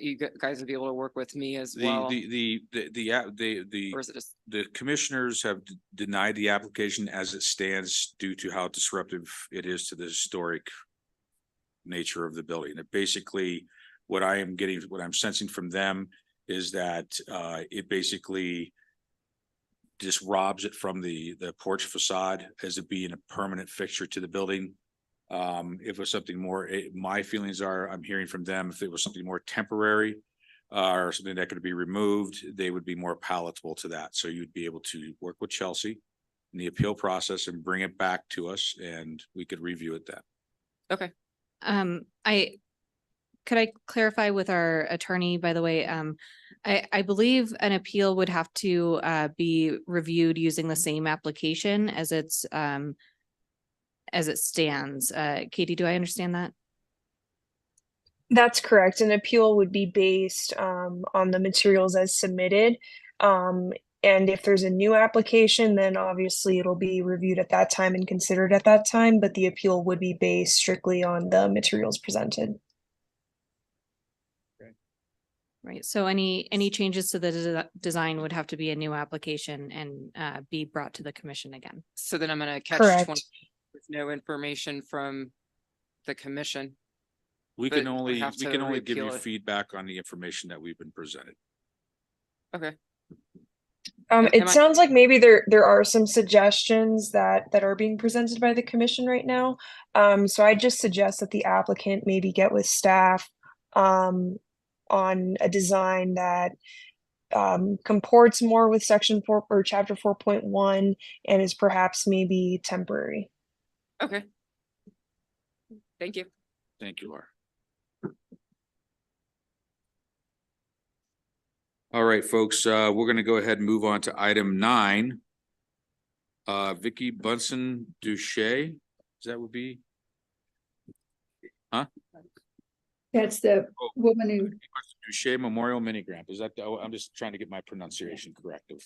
you guys would be able to work with me as well. Or is it just, The commissioners have denied the application as it stands due to how disruptive it is to the historic nature of the building. It basically, what I'm sensing from them is that it basically just robs it from the porch facade as it being a permanent fixture to the building. If it was something more, my feelings are, I'm hearing from them, if it was something more temporary or something that could be removed, they would be more palatable to that. So you'd be able to work with Chelsea in the appeal process and bring it back to us, and we could review it then. okay. Could I clarify with our attorney, by the way, I believe an appeal would have to be reviewed using the same application as it stands. Katie, do I understand that? That's correct. An appeal would be based on the materials as submitted. And if there's a new application, then obviously it'll be reviewed at that time and considered at that time, but the appeal would be based strictly on the materials presented. Right. So any changes to the design would have to be a new application and be brought to the commission again. So then I'm gonna catch Correct. 20 with no information from the commission. We But can we only have to give you reappeal it. feedback on the information that we've been presented. Okay. Am It I- sounds like maybe there are some suggestions that are being presented by the commission right now. So I just suggest that the applicant maybe get with staff on a design that comports more with section 4 or chapter 4.1 and is perhaps maybe temporary. Okay. Thank you. Thank you, Laura. All right, folks, we're gonna go ahead and move on to item 9. Vicky Bunsen Duche, is that would be? That's the woman who, Duche Memorial Mini Grant, is that, I'm just trying to get my pronunciation correct of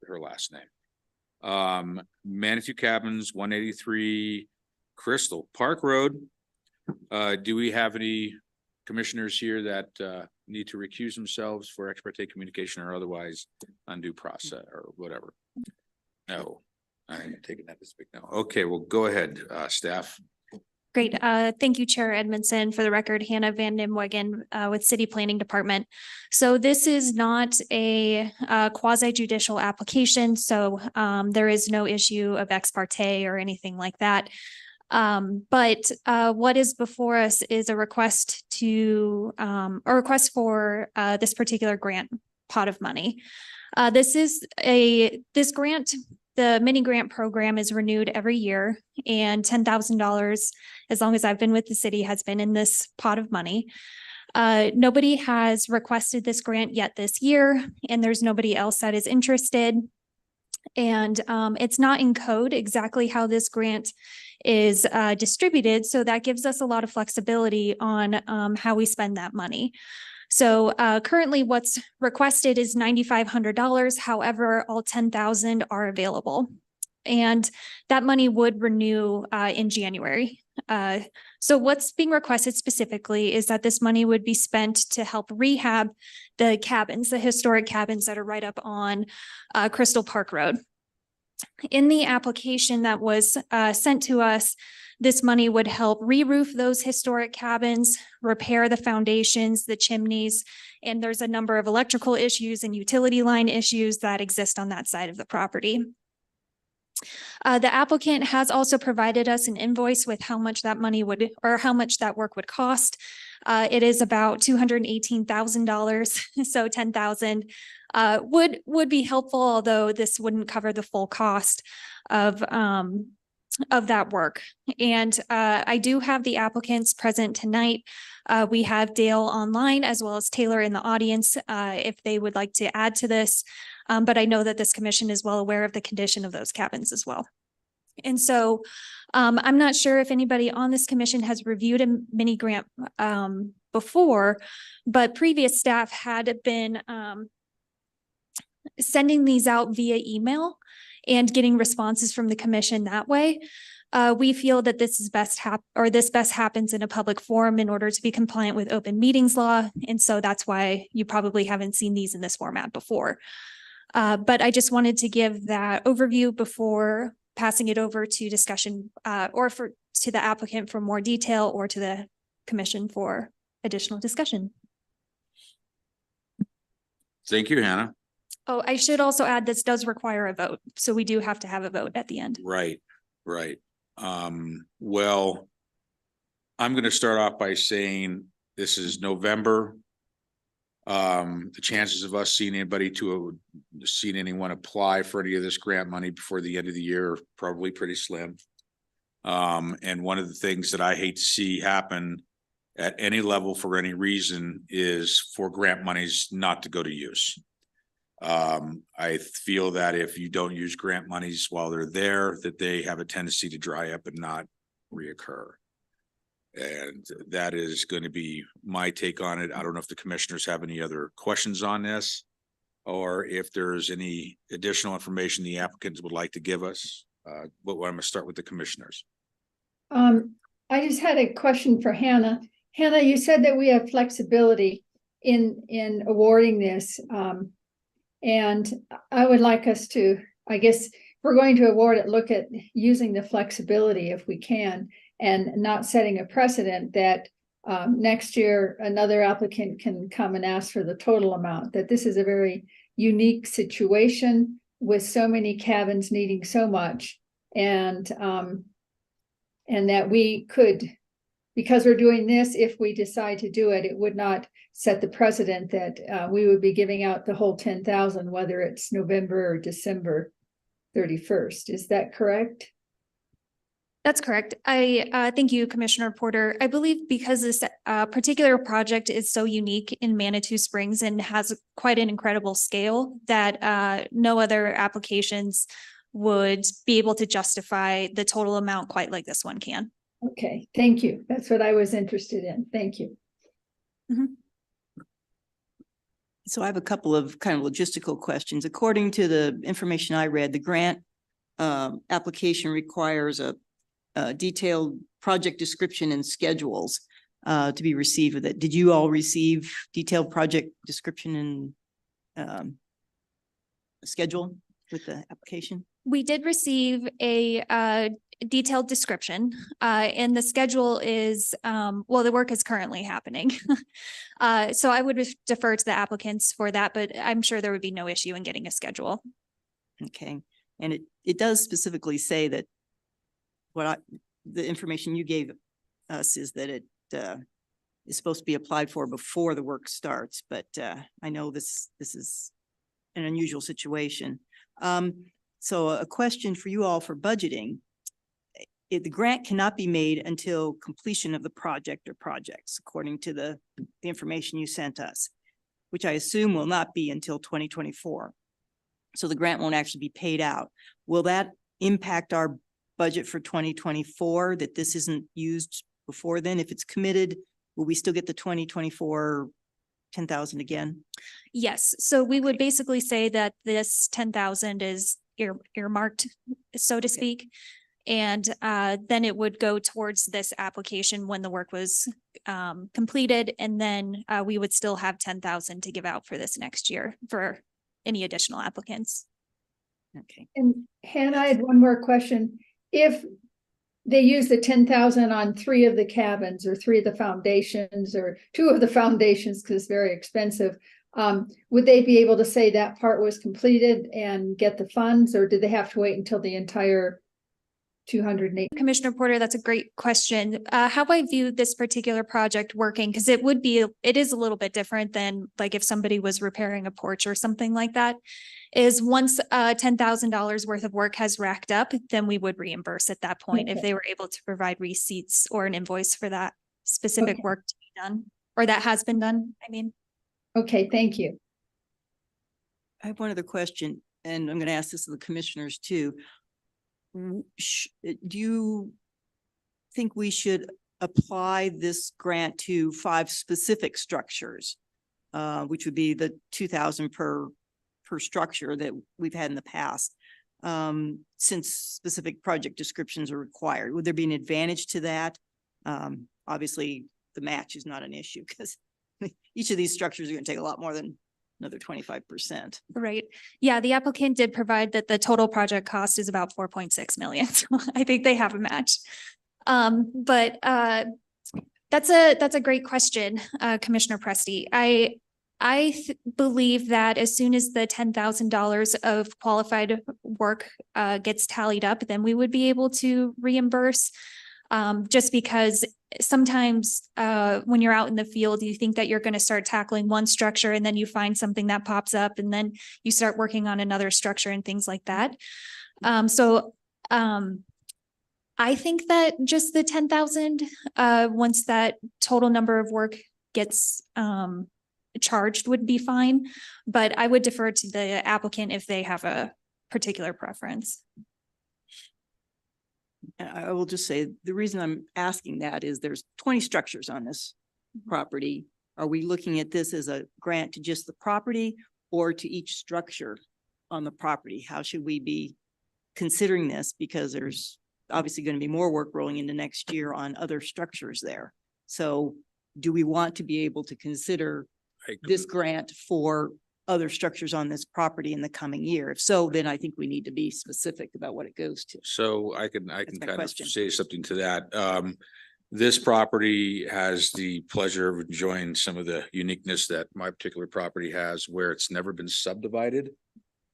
her last name. Manitou Cabins, 183 Crystal Park Road. Do we have any commissioners here that need to recuse themselves for ex parte communication or otherwise undue process or whatever? No, I'm taking that as a big no. Okay, well, go ahead, staff. Great. Thank you, Chair Edmondson. For the record, Hannah Van Nimwegen with City Planning Department. So this is not a quasi judicial application, so there is no issue of ex parte or anything like that. But what is before us is a request for this particular grant pot of money. This grant, the mini grant program is renewed every year, and $10,000, as long as I've been with the city, has been in this pot of money. Nobody has requested this grant yet this year, and there's nobody else that is interested. And it's not in code exactly how this grant is distributed, so that gives us a lot of flexibility on how we spend that money. So currently what's requested is $9,500. However, all 10,000 are available. And that money would renew in January. So what's being requested specifically is that this money would be spent to help rehab the cabins, the historic cabins that are right up on Crystal Park Road. In the application that was sent to us, this money would help re-roof those historic cabins, repair the foundations, the chimneys, and there's a number of electrical issues and utility line issues that exist on that side of the property. The applicant has also provided us an invoice with how much that money would, or how much that work would cost. It is about $218,000, so 10,000 would be helpful, although this wouldn't cover the full cost of that work. And I do have the applicants present tonight. We have Dale online as well as Taylor in the audience if they would like to add to this. But I know that this commission is well aware of the condition of those cabins as well. And so I'm not sure if anybody on this commission has reviewed a mini grant before, but previous staff had been sending these out via email and getting responses from the commission that way. We feel that this is best happens in a public forum in order to be compliant with open meetings law. And so that's why you probably haven't seen these in this format before. But I just wanted to give that overview before passing it over to discussion or to the applicant for more detail or to the commission for additional discussion. Thank you, Hannah. Oh, I should also add this does require a vote. So we do have to have a vote at the end. Right. Well, I'm going to start off by saying this is November. The chances of us seeing anyone apply for any of this grant money before the end of the year are probably pretty slim. And one of the things that I hate to see happen at any level for any reason is for grant monies not to go to use. I feel that if you don't use grant monies while they're there, that they have a tendency to dry up and not reoccur. And that is going to be my take on it. I don't know if the commissioners have any other questions on this, or if there's any additional information the applicants would like to give us. But I'm going to start with the commissioners. I just had a question for Hannah. Hannah, you said that we have flexibility in awarding this. And I would like us to, I guess, if we're going to award it, look at using the flexibility if we can, and not setting a precedent that next year another applicant can come and ask for the total amount, that this is a very unique situation with so many cabins needing so much, and that we could, because we're doing this, if we decide to do it, it would not set the precedent that we would be giving out the whole 10,000, whether it's November or December 31st. Is that correct? That's correct. I thank you, Commissioner Porter. I believe because this particular project is so unique in Manitou Springs and has quite an incredible scale that no other applications would be able to justify the total amount quite like this one can. Okay, thank you. That's what I was interested in. Thank you. Mm-hmm. So I have a couple of kind of logistical questions. According to the information I read, the grant application requires a detailed project description and schedules to be received with it. Did you all receive detailed project description and schedule with the application? We did receive a detailed description and the schedule is, well, the work is currently happening. So I would defer to the applicants for that, but I'm sure there would be no issue in getting a schedule. Okay. And it does specifically say that the information you gave us is that it is supposed to be applied for before the work starts, but I know this is an unusual situation. So a question for you all for budgeting. The grant cannot be made until completion of the project or projects, according to the information you sent us, which I assume will not be until 2024. So the grant won't actually be paid out. Will that impact our budget for 2024, that this isn't used before then? If it's committed, will we still get the 2024 10,000 again? Yes, so we would basically say that this 10,000 is earmarked, so to speak. And then it would go towards this application when the work was completed. And then we would still have 10,000 to give out for this next year for any additional applicants. Okay. And Hannah, I had one more question. If they use the 10,000 on 3 of the cabins or 3 of the foundations or 2 of the foundations, because it's very expensive, would they be able to say that part was completed and get the funds, or did they have to wait until the entire 208? Commissioner Porter, that's a great question. How I view this particular project working, because it is a little bit different than like if somebody was repairing a porch or something like that, is once $10,000 worth of work has racked up, then we would reimburse at that point if they were able to provide receipts or an invoice for that specific work to be done, or that has been done, I mean. Okay, thank you. I have one other question, and I'm going to ask this of the commissioners too. Do you think we should apply this grant to 5 specific structures, which would be the 2,000 per structure that we've had in the past, since specific project descriptions are required? Would there be an advantage to that? Obviously, the match is not an issue because each of these structures are going to take a lot more than another 25%. Right. Yeah, the applicant did provide that the total project cost is about 4.6 million. So I think they have a match. But that's a great question, Commissioner Presti. I believe that as soon as the $10,000 of qualified work gets tallied up, then we would be able to reimburse. Just because sometimes when you're out in the field, you think that you're going to start tackling one structure and then you find something that pops up and then you start working on another structure and things like that. So I think that just the 10,000, once that total number of work gets charged would be fine, but I would defer to the applicant if they have a particular preference. And I will just say, the reason I'm asking that is there's 20 structures on this property. Are we looking at this as a grant to just the property or to each structure on the property? How should we be considering this? Because there's obviously going to be more work rolling into next year on other structures there. So do we want to be able to consider this grant for other structures on this property in the coming year? If so, then I think we need to be specific about what it goes to. So I can my kind of question. say something to that. This property has the pleasure of enjoying some of the uniqueness that my particular property has, where it's never been subdivided.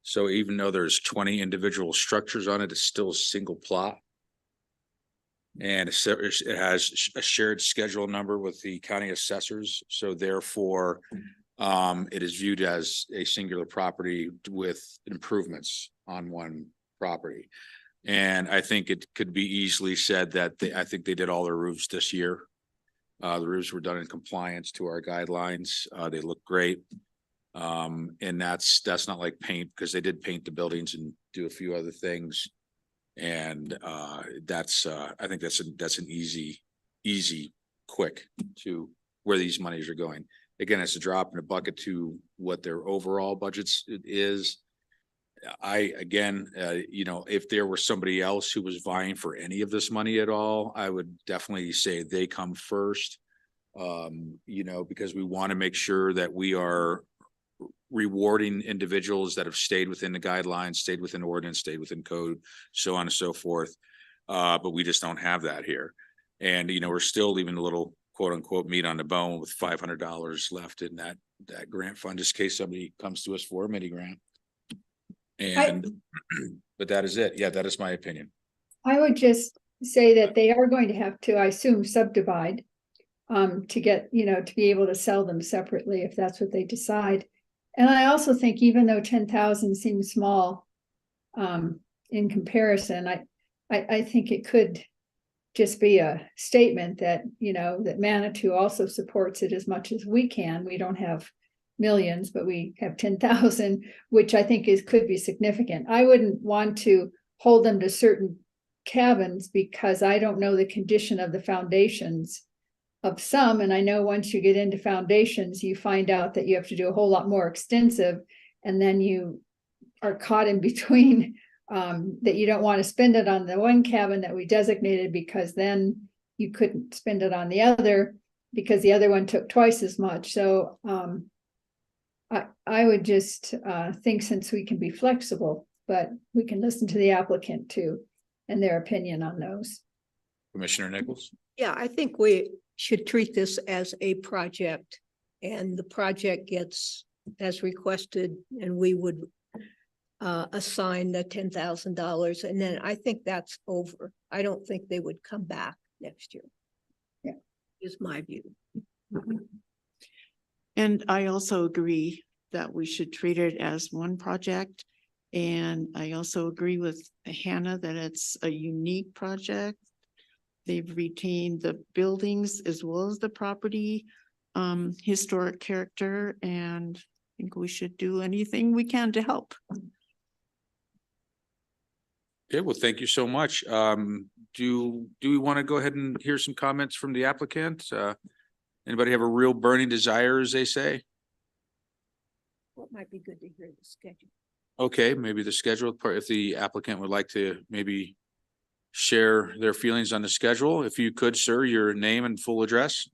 So even though there's 20 individual structures on it, it's still a single plot. And it has a shared schedule number with the county assessors. So therefore, it is viewed as a singular property with improvements on one property. And I think it could be easily said that I think they did all their roofs this year. The roofs were done in compliance to our guidelines. They look great. And that's not like paint, because they did paint the buildings and do a few other things. And I think that's an easy, quick to where these monies are going. Again, it's a drop in a bucket to what their overall budgets is. If there were somebody else who was vying for any of this money at all, I would definitely say they come first. Because we want to make sure that we are rewarding individuals that have stayed within the guidelines, stayed within ordinance, stayed within code, so on and so forth. But we just don't have that here. And, we're still leaving a little quote unquote meat on the bone with $500 left in that grant fund, just in case somebody comes to us for a mini grant. And, but that is it. Yeah, that is my opinion. I would just say that they are going to have to, I assume, subdivide to get, to be able to sell them separately if that's what they decide. And I also think even though 10,000 seems small in comparison, I think it could just be a statement that, that Manitou also supports it as much as we can. We don't have millions, but we have 10,000, which I think could be significant. I wouldn't want to hold them to certain cabins because I don't know the condition of the foundations of some, and I know once you get into foundations, you find out that you have to do a whole lot more extensive, and then you are caught in between, that you don't want to spend it on the one cabin that we designated, because then you couldn't spend it on the other because the other one took twice as much. So I would just think, since we can be flexible, but we can listen to the applicant too and their opinion on those. Commissioner Nichols? Yeah, I think we should treat this as a project, and the project gets as requested, and we would assign the $10,000, and then I think that's over. I don't think they would come back next year. Yeah, is my view. And I also agree that we should treat it as one project. And I also agree with Hannah that it's a unique project. They've retained the buildings as well as the property, historic character, and I think we should do anything we can to help. Okay, well, thank you so much. Do we want to go ahead and hear some comments from the applicant? Anybody have a real burning desire, as they say? What might be good to hear the schedule. Okay, maybe the schedule part, if the applicant would like to maybe share their feelings on the schedule. If you could, sir, your name and full address.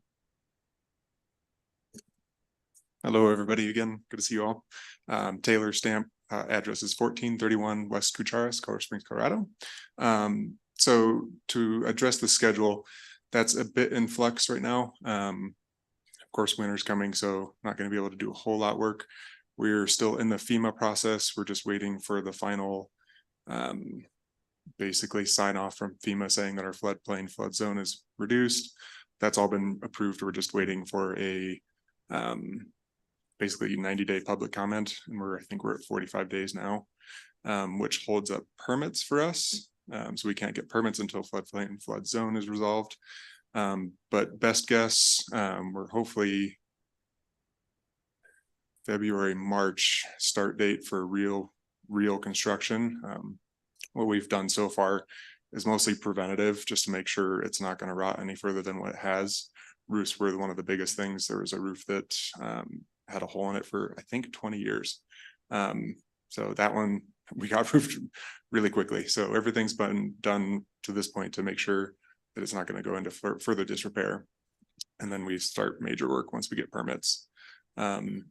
Hello, everybody. Again, good to see you all. Taylor Stamp, address is 1431 West Cucharas, Colorado Springs, Colorado. So to address the schedule, that's a bit in flux right now. Of course, winter's coming, so not going to be able to do a whole lot of work. We're still in the FEMA process. We're just waiting for the final, basically sign off from FEMA saying that our floodplain flood zone is reduced. That's all been approved. We're just waiting for a basically 90-day public comment, and I think we're at 45 days now, which holds up permits for us. So we can't get permits until floodplain flood zone is resolved. But best guess, we're hopefully February, March start date for real construction. What we've done so far is mostly preventative, just to make sure it's not going to rot any further than what it has. Roofs were one of the biggest things. There was a roof that had a hole in it for, I think, 20 years. So that one we got roofed really quickly. So everything's been done to this point to make sure that it's not going to go into further disrepair. And then we start major work once we get permits. Like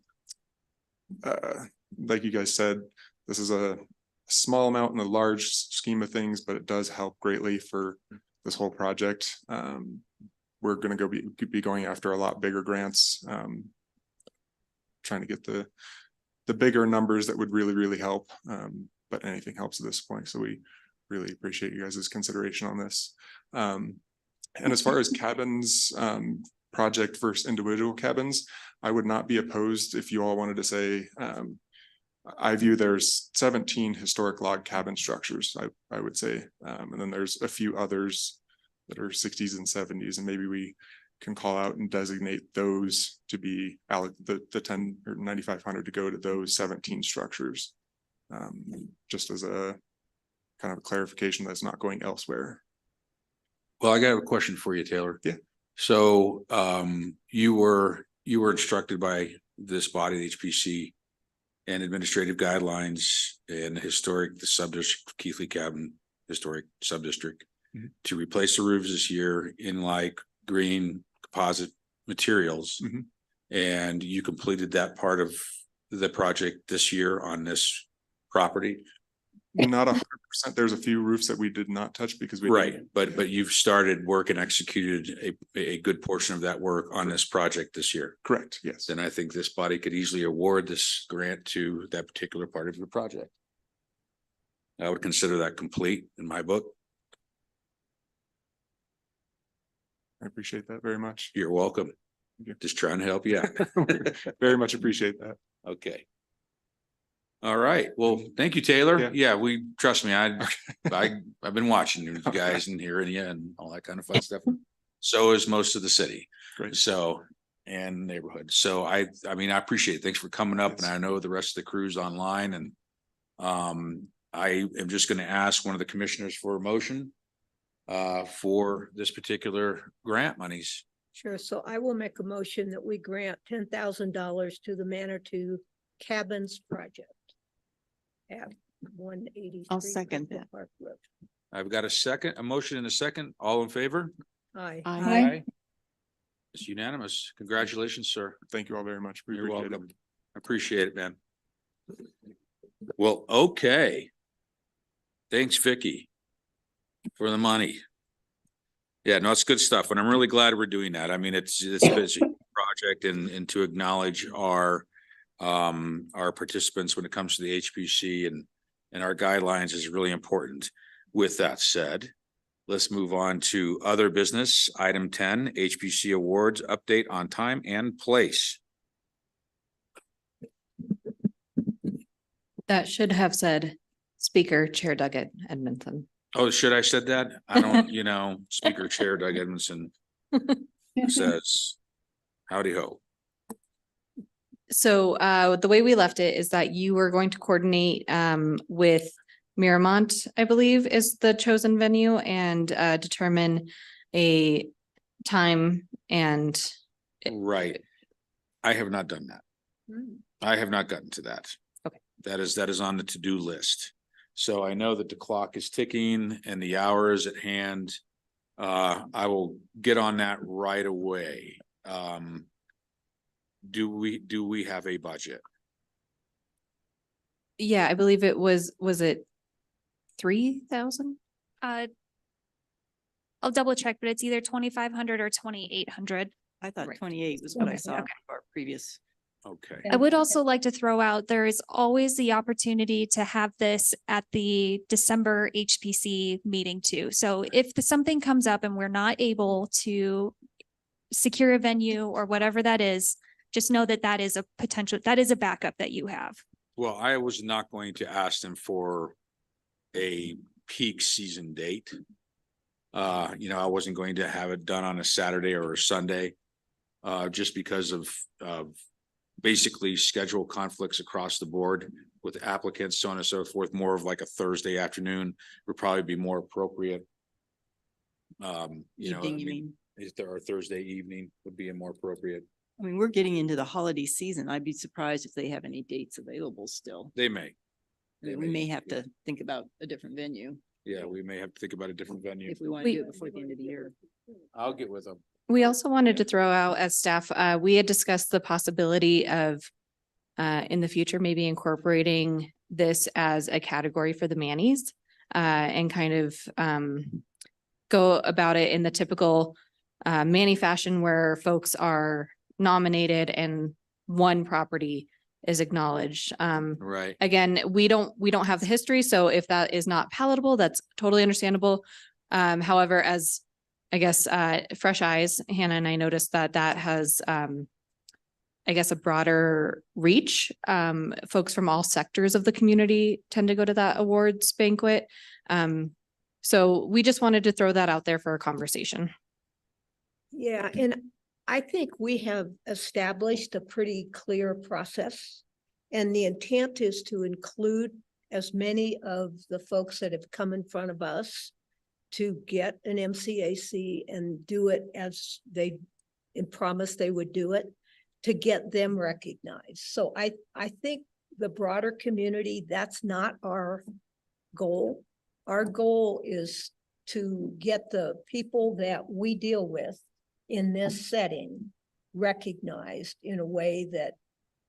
you guys said, this is a small amount in a large scheme of things, but it does help greatly for this whole project. We're going to be going after a lot bigger grants, trying to get the bigger numbers that would really help. But anything helps at this point. So we really appreciate you guys' consideration on this. And as far as cabins, project versus individual cabins, I would not be opposed if you all wanted to say, I view there's 17 historic log cabin structures, I would say. And then there's a few others that are 60s and 70s, and maybe we can call out and designate those to be the 10 or 9,500 to go to those 17 structures. Just as a kind of a clarification that's not going elsewhere. Well, I got a question for you, Taylor. Yeah. So you were instructed by this body, the HPC, and administrative guidelines and the subdistrict Keithley Cabin Historic Subdistrict to replace the roofs this year in like green composite materials. And you completed that part of the project this year on this property. Not 100%. There's a few roofs that we did not touch because we but you've started work and executed a good portion of that work on this project this year. Correct. Yes. Then I think this body could easily award this grant to that particular part of your project. I would consider that complete in my book. I appreciate that very much. You're welcome. Just trying to help you out. Very much appreciate that. Okay. All right. Well, thank you, Taylor. Yeah, we trust me. I've been watching you guys and hearing you and all that kind of fun stuff. So is most of the city. Great. So and neighborhood. So I mean, I appreciate it. Thanks for coming up. Yes. And I know the rest of the crew's online. And I am just going to ask one of the commissioners for a motion for this particular grant monies. Sure, so I will make a motion that we grant $10,000 to the Manitou Cabins Project. At 183. I'll second Crystal that. Park Road. I've got a motion and a second. All in favor? Aye. Aye. It's unanimous. Congratulations, sir. Thank you all very much. We You're appreciate it. welcome. Appreciate it, man. Well, okay. Thanks, Vicky, for the money. Yeah, no, it's good stuff. And I'm really glad we're doing that. I mean, it's a busy project and to acknowledge our participants when it comes to the HPC and our guidelines is really important. With that said, let's move on to other business. Item 10, HPC Awards update on time and place. That should have said Speaker Chair Doug Edmondson. Oh, should I said that? I don't, Speaker Chair Doug Edmondson says, howdy ho. So the way we left it is that you were going to coordinate with Miramont, I believe, is the chosen venue, and determine a time and Right. I have not done that. Hmm. I have not gotten to that. Okay. That is on the to-do list. So I know that the clock is ticking and the hour is at hand. I will get on that right away. Do we have a budget? yeah, I believe it was it 3,000? I'll double check, but it's either 2,500 or 2,800. I thought Right. 28 was what I Okay. saw Okay. for our previous. Okay. I would also like to throw out, there is always the opportunity to have this at the December HPC meeting too. So if something comes up and we're not able to secure a venue or whatever that is, just know that that is a potential, that is a backup that you have. Well, I was not going to ask them for a peak season date. I wasn't going to have it done on a Saturday or a Sunday. Just because of basically schedule conflicts across the board with applicants, so on and so forth. More of like a Thursday afternoon would probably be more appropriate. Evening, you mean? If there are Thursday evening would be a more appropriate. I mean, we're getting into the holiday season. I'd be surprised if they have any dates available still. They may. I mean, we may have to think about a different venue Yeah, we may have to think about a different venue. if we want to We- do it before the end of the year. I'll get with them. We also wanted to throw out as staff, we had discussed the possibility of in the future, maybe incorporating this as a category for the Manny's and kind of go about it in the typical Manny fashion where folks are nominated and one property is acknowledged. Right. Again, we don't have the history, so if that is not palatable, that's totally understandable. However, as I guess, fresh eyes, Hannah and I noticed that has, I guess, a broader reach. Folks from all sectors of the community tend to go to that awards banquet. So we just wanted to throw that out there for a conversation. Yeah, and I think we have established a pretty clear process. And the intent is to include as many of the folks that have come in front of us to get an MCAC and do it as they promised they would do it, to get them recognized. So I think the broader community, that's not our goal. Our goal is to get the people that we deal with in this setting recognized in a way that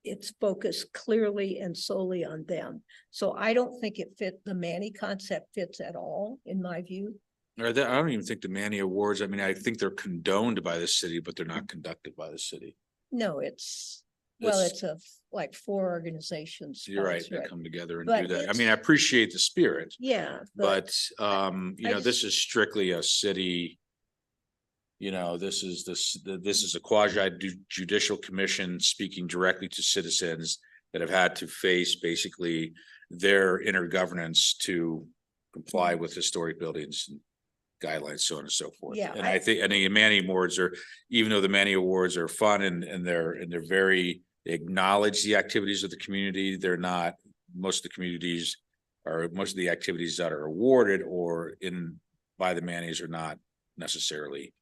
it's focused clearly and solely on them. So I don't think the Manny concept fits at all, in my view. I don't even think the Manny Awards, I mean, I think they're condoned by the city, but they're not conducted by the city. No, it's like 4 organizations. You're right, sponsored. they come together and But do that. I it's- mean, I appreciate the spirit, Yeah, but just- this is strictly a city. This is a quasi judicial commission speaking directly to citizens that have had to face basically their inner governance to comply with historic buildings and guidelines, so on and so forth. Yeah, And I think, the Manny Awards even though the Manny Awards are fun and they're very, they acknowledge the activities of the community, they're not, most of the activities that are awarded or by the Manny's are not necessarily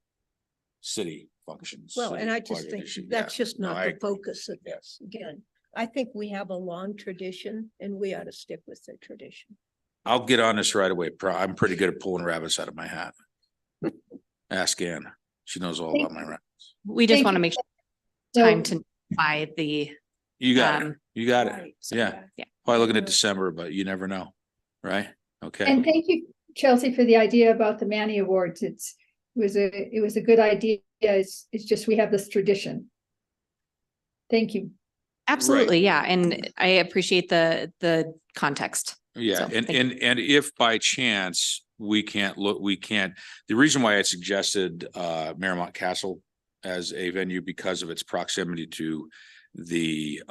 city functions. Well, city and I just plug-in think issue. that's Yeah. just No, not I the agree. focus of this. Again, I think we have a long tradition and we ought to stick with the tradition. I'll get on this right away. I'm pretty good at pulling rabbits out of my hat. Ask Ann. She knows all about my rabbits. We just Thank want to you. make sure So- time to buy the, You got it. Um, You got it. Right. Yeah. yeah. Probably looking at December, but you never know. Right? Okay. And thank you, Chelsea, for the idea about the Manny Awards. It was a good idea. It's just we have this tradition. Thank you. Absolutely, yeah, and I appreciate the context. Yeah, So, and, thank you. and if by chance we can't, the reason why I suggested Marymount Castle as a venue because of its proximity to the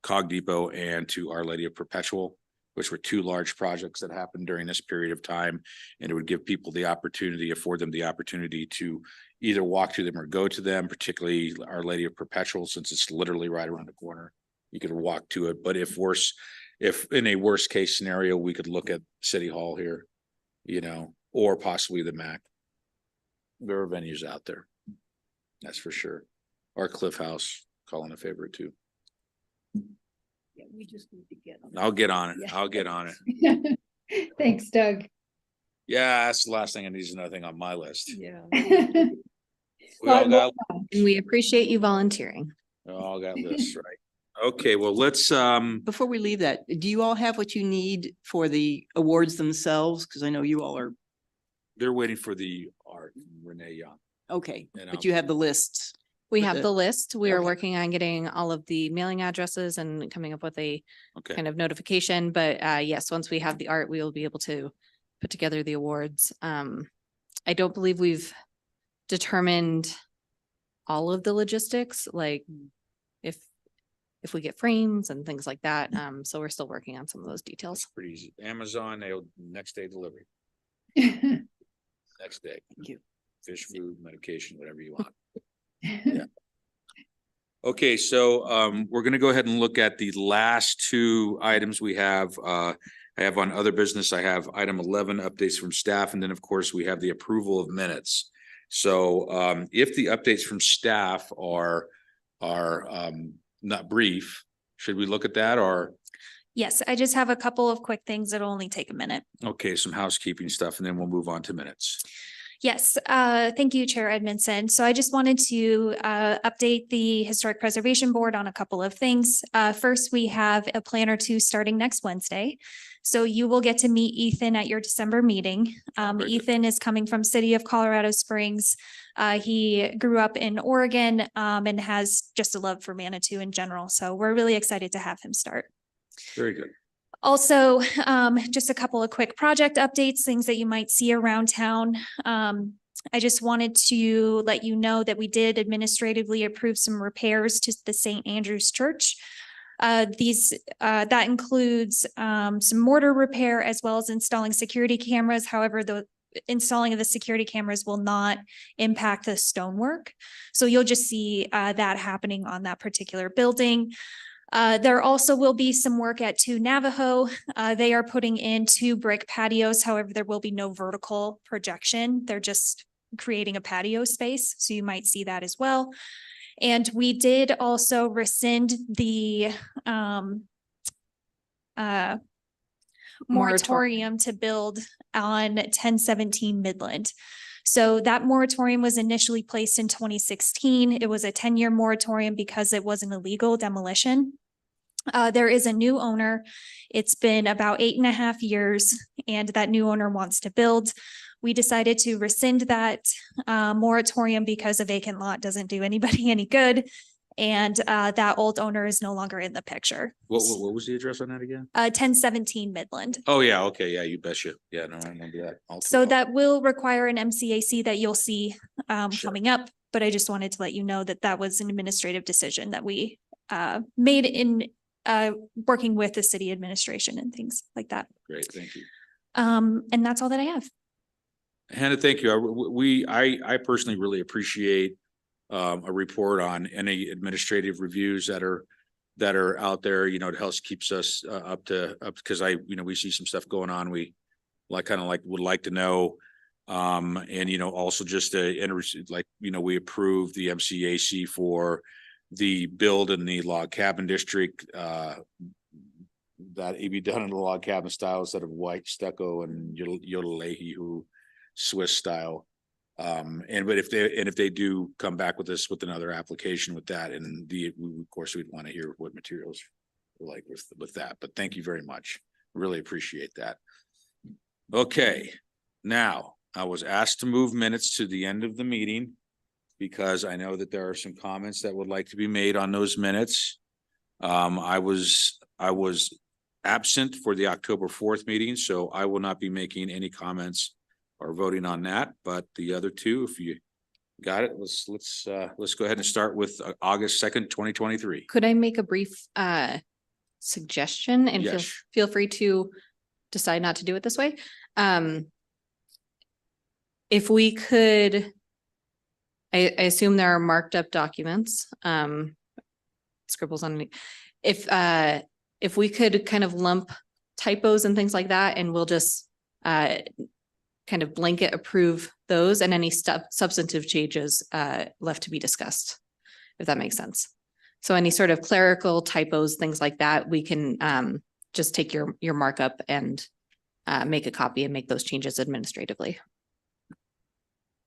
Cog Depot and to Our Lady of Perpetual, which were two large projects that happened during this period of time. And it would give people the opportunity, afford them the opportunity to either walk to them or go to them, particularly Our Lady of Perpetual, since it's literally right around the corner. You could walk to it, but if in a worst case scenario, we could look at City Hall here, or possibly the MAC. There are venues out there. That's for sure. Or Cliff House, calling a favorite too. Yeah, we just need to get on. I'll get on it. Yeah. I'll get on it. Thanks, Doug. Yeah, that's the last thing I need is another thing on my list. Yeah. We all got And we appreciate you volunteering. lists, right? Okay, well, let's, Before we leave that, do you all have what you need for the awards themselves? Because I know you all are, they're waiting for the art, Renee Young. okay, And, but you have the lists. We With have the- the list. We are okay. working on getting all of the mailing addresses and coming up with a Okay, kind of notification, but yes, once we have the art, we will be able to put together the awards. I don't believe we've determined all of the logistics, like if we get frames and things like that. So we're still working on some of those details. pretty easy. Amazon, they'll next day delivery, next day. Thank you. Fish food, medication, whatever you want. Okay, so we're gonna go ahead and look at the last two items we have. I have on other business, I have item 11, updates from staff, and then of course, we have the approval of minutes. So if the updates from staff are not brief, should we look at that or? Yes, I just have a couple of quick things that'll only take a minute. Okay, some housekeeping stuff, and then we'll move on to minutes. Yes, thank you, Chair Edmondson. So I just wanted to update the Historic Preservation Board on a couple of things. First, we have a plan or two starting next Wednesday. So you will get to meet Ethan at your December meeting. Very good. Ethan is coming from City of Colorado Springs. He grew up in Oregon and has just a love for Manitou in general. So we're really excited to have him start. Very good. Also, just a couple of quick project updates, things that you might see around town. I just wanted to let you know that we did administratively approve some repairs to the St. Andrew's Church. That includes some mortar repair as well as installing security cameras. However, the installing of the security cameras will not impact the stonework. So you'll just see that happening on that particular building. There also will be some work at 2 Navajo. They are putting in 2 brick patios. However, there will be no vertical projection. They're just creating a patio space. So you might see that as well. And we did also rescind the moratorium to build on 1017 Midland. So that moratorium was initially placed in 2016. It was a 10-year moratorium because it was an illegal demolition. There is a new owner. It's been about 8.5 years, and that new owner wants to build. We decided to rescind that moratorium because a vacant lot doesn't do anybody any good. And that old owner is no longer in the picture. What was the address on that again? 1017 Midland. Oh, yeah, okay, yeah, you betcha. Yeah, no, I remember that. All too So well. that will require an MCAC that you'll see Sure. coming up. But I just wanted to let you know that that was an administrative decision that we made in working with the city administration and things like that. Great, thank you. And that's all that I have. Hannah, thank you. I personally really appreciate a report on any administrative reviews that are out there, it helps keeps us up because we see some stuff going on. We would like to know And, also just we approved the MCAC for the build in the log cabin district, that it be done in a log cabin style instead of white stucco and Yodel Swiss style. But if they do come back with us with another application with that, and of course, we'd want to hear what materials like with that, but thank you very much. Really appreciate that. Okay, now I was asked to move minutes to the end of the meeting because I know that there are some comments that would like to be made on those minutes. I was absent for the October 4th meeting, so I will not be making any comments or voting on that, but the other two, if you got it, let's go ahead and start with August 2nd, 2023. Could I make a brief suggestion and Yes. feel free to decide not to do it this way? If we could, I assume there are marked up documents, scribbles on it. If we could kind of lump typos and things like that, and we'll just kind of blanket approve those and any substantive changes left to be discussed, if that makes sense. So any sort of clerical typos, things like that, we can just take your markup and make a copy and make those changes administratively.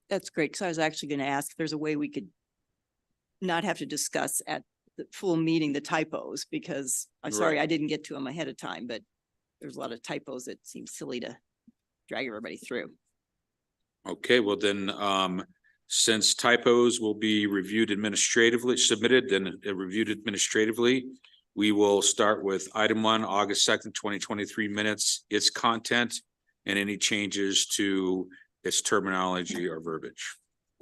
That's great, because I was actually going to ask if there's a way we could not have to discuss at the full meeting the typos, because I'm sorry I didn't get to them ahead of time, but there's a lot of typos that seem silly to drag everybody through. Okay, well then, since typos will be reviewed administratively, submitted, then reviewed administratively, we will start with item 1, August 2nd, 2023 minutes, its content, and any changes to its terminology or verbiage.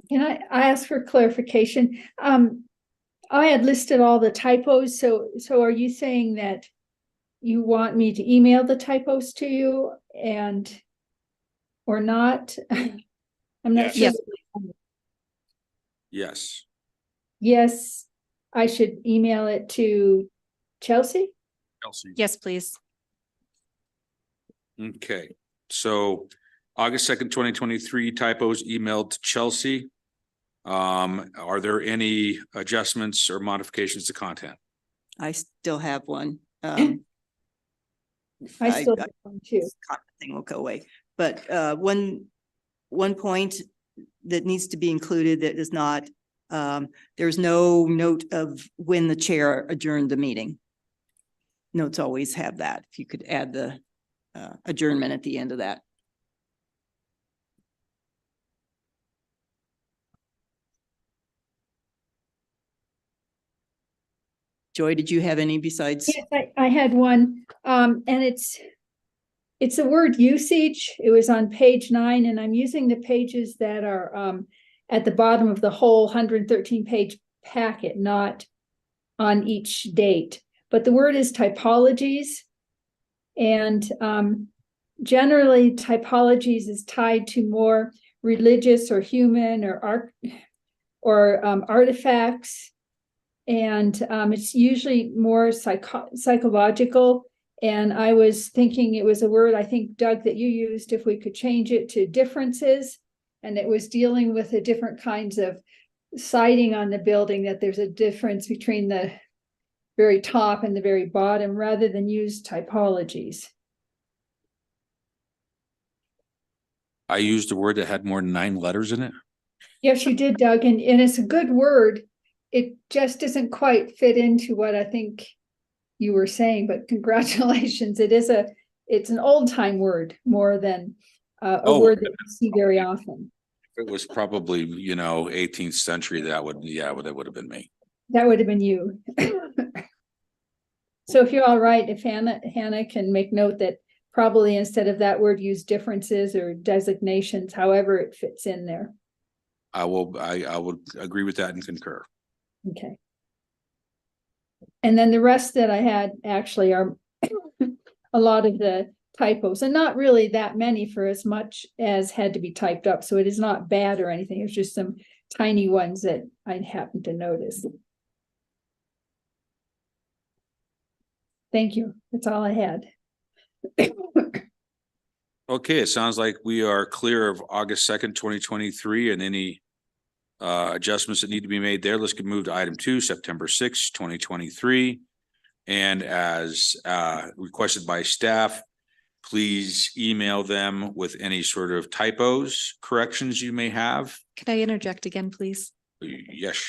Can I ask for clarification? I had listed all the typos, so are you saying that you want me to email the typos to you or not? I'm not sure. Yes. Yes. Yes, I should email it to Chelsea? Yes, please. Okay, so August 2nd, 2023 typos emailed to Chelsea. Are there any adjustments or modifications to content? I still have one. I still have one too. Thing will go away, but one point that needs to be included that is not, there's no note of when the chair adjourned the meeting. Notes always have that. If you could add the adjournment at the end of that. Joy, did you have any besides? Yes, I had one, and it's the word usage. It was on page 9, and I'm using the pages that are at the bottom of the whole 113 page packet, not on each date. But the word is typologies, and generally typologies is tied to more religious or human or artifacts. And it's usually more psychological. And I was thinking it was a word, I think, Doug, that you used, if we could change it to differences. And it was dealing with the different kinds of siding on the building, that there's a difference between the very top and the very bottom, rather than use typologies. I used a word that had more than 9 letters in it. Yes, you did, Doug. And it's a good word. It just doesn't quite fit into what I think you were saying, but congratulations. It's an old time word more than a word that we see very often. If it was probably, 18th century, that would have been me. That would have been you. So if you're all right, if Hannah can make note that probably instead of that word, use differences or designations, however it fits in there. I would agree with that and concur. Okay. And then the rest that I had actually are a lot of the typos, and not really that many for as much as had to be typed up. So it is not bad or anything. It's just some tiny ones that I happened to notice. Thank you. That's all I had. Okay, it sounds like we are clear of August 2nd, 2023, and any adjustments that need to be made there. Let's move to item 2, September 6th, 2023. And as requested by staff, please email them with any sort of typos, corrections you may have. Could I interject again, please? Yes.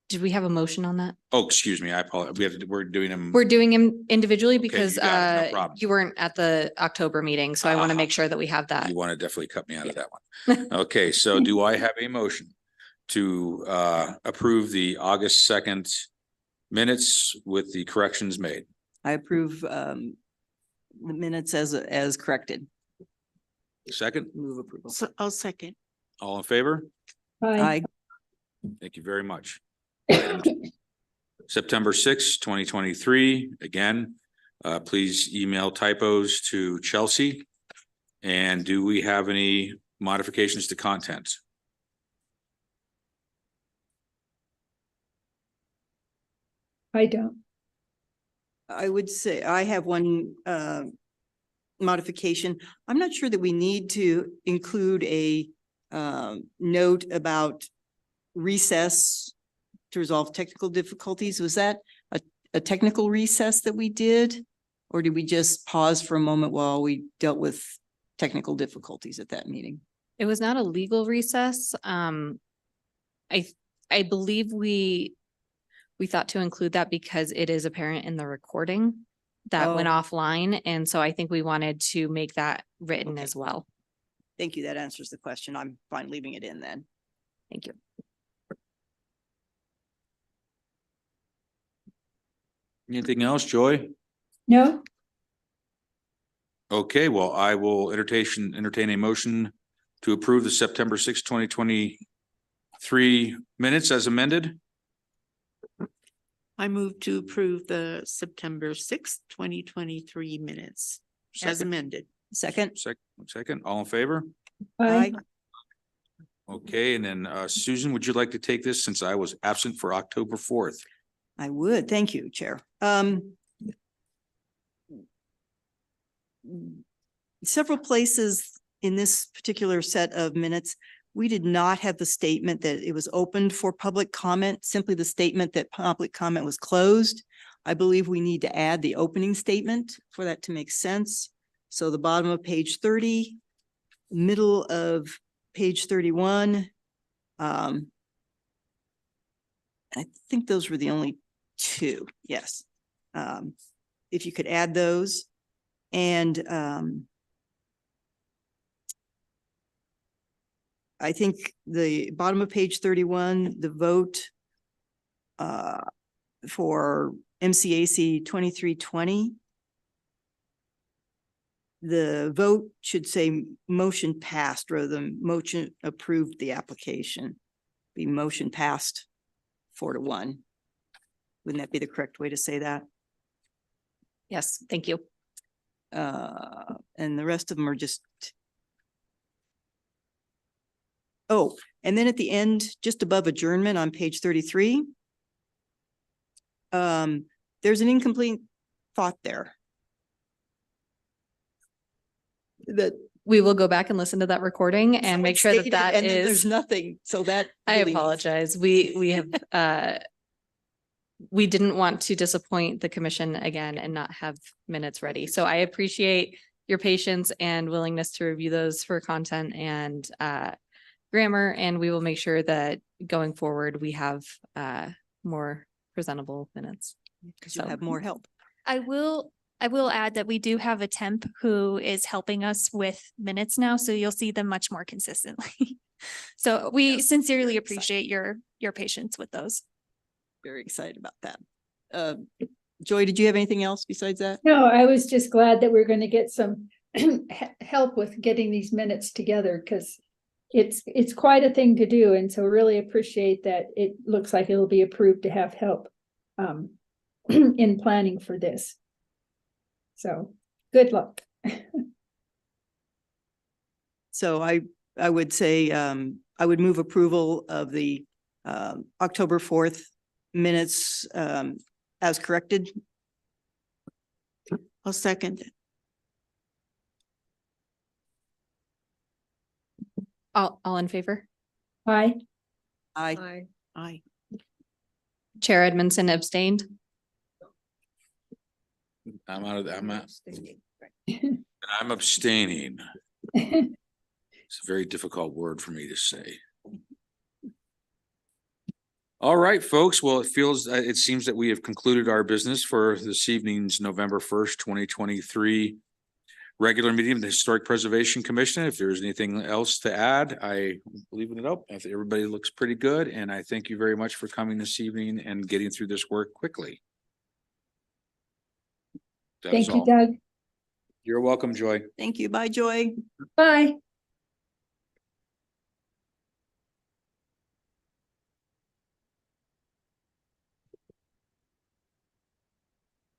Did we have a motion on that? Oh, excuse me. I apologize. We're doing them. We're doing them individually Okay, because you got it, no problem. you weren't at the October meeting, so I want to make sure that we have that. You want to definitely cut me out of that one. Okay, so do I have a motion to approve the August 2nd minutes with the corrections made? I approve the minutes as corrected. Second, Move approval. So I'll second. all in favor? Aye. Thank you very much. September 6th, 2023, again, please email typos to Chelsea. And do we have any modifications to content? I don't. I would say I have one modification. I'm not sure that we need to include a note about recess to resolve technical difficulties. Was that a technical recess that we did? Or did we just pause for a moment while we dealt with technical difficulties at that meeting? It was not a legal recess. I believe we thought to include that because it is apparent in the recording that went Oh. offline. And so I think we wanted to make that written Okay. as well. Thank you. That answers the question. I'm fine leaving it in then. Thank you. Anything else, Joy? No, Okay, well, I will entertain a motion to approve the September 6th, 2023 minutes as amended. I move to approve the September 6th, 2023 minutes as Second, amended. Second? second, all in favor? I, Okay, and then Susan, would you like to take this since I was absent for October 4th? I would. Thank you, Chair. Several places in this particular set of minutes, we did not have the statement that it was opened for public comment, simply the statement that public comment was closed. I believe we need to add the opening statement for that to make sense. So the bottom of page 30, middle of page 31. I think those were the only two, yes. If you could add those. And I think the bottom of page 31, the vote for MCAC 2320. The vote should say motion passed rather than motion approved the application. Be motion passed 4-1. Wouldn't that be the correct way to say that? Yes, thank you. And the rest of them are just. Oh, and then at the end, just above adjournment on page 33. There's an incomplete thought there. That We will go back and listen to that recording and someone make sure that stated, that and then is. there's nothing, so that. I really needs- apologize. We have, we didn't want to disappoint the commission again and not have minutes ready. So I appreciate your patience and willingness to review those for content and grammar. And we will make sure that going forward, we have more presentable minutes. Because you'll have more help. I will add that we do have a temp who is helping us with minutes now, so you'll see them much more consistently. So we Yes, sincerely very excited. appreciate your patience with those. Very excited about that. Joy, did you have anything else besides that? no, I was just glad that we're going to get some help with getting these minutes together because it's quite a thing to do. And so really appreciate that it looks like it'll be approved to have help in planning for this. So good luck. So I would say, I would move approval of the October 4th minutes as corrected. I'll second it. All in favor? Aye. I, Aye. Chair Edmondson abstained. I'm out of that. Abstaining. I'm abstaining. It's a very difficult word for me to say. All right, folks. Well, it seems that we have concluded our business for this evening's November 1st, 2023 regular meeting of the Historic Preservation Commission. If there's anything else to add, I leave it up. If everybody looks pretty good, and I thank you very much for coming this evening and getting through this work quickly. That is Thank you, all. Doug. You're welcome, Joy. thank you. Bye, Joy. Bye.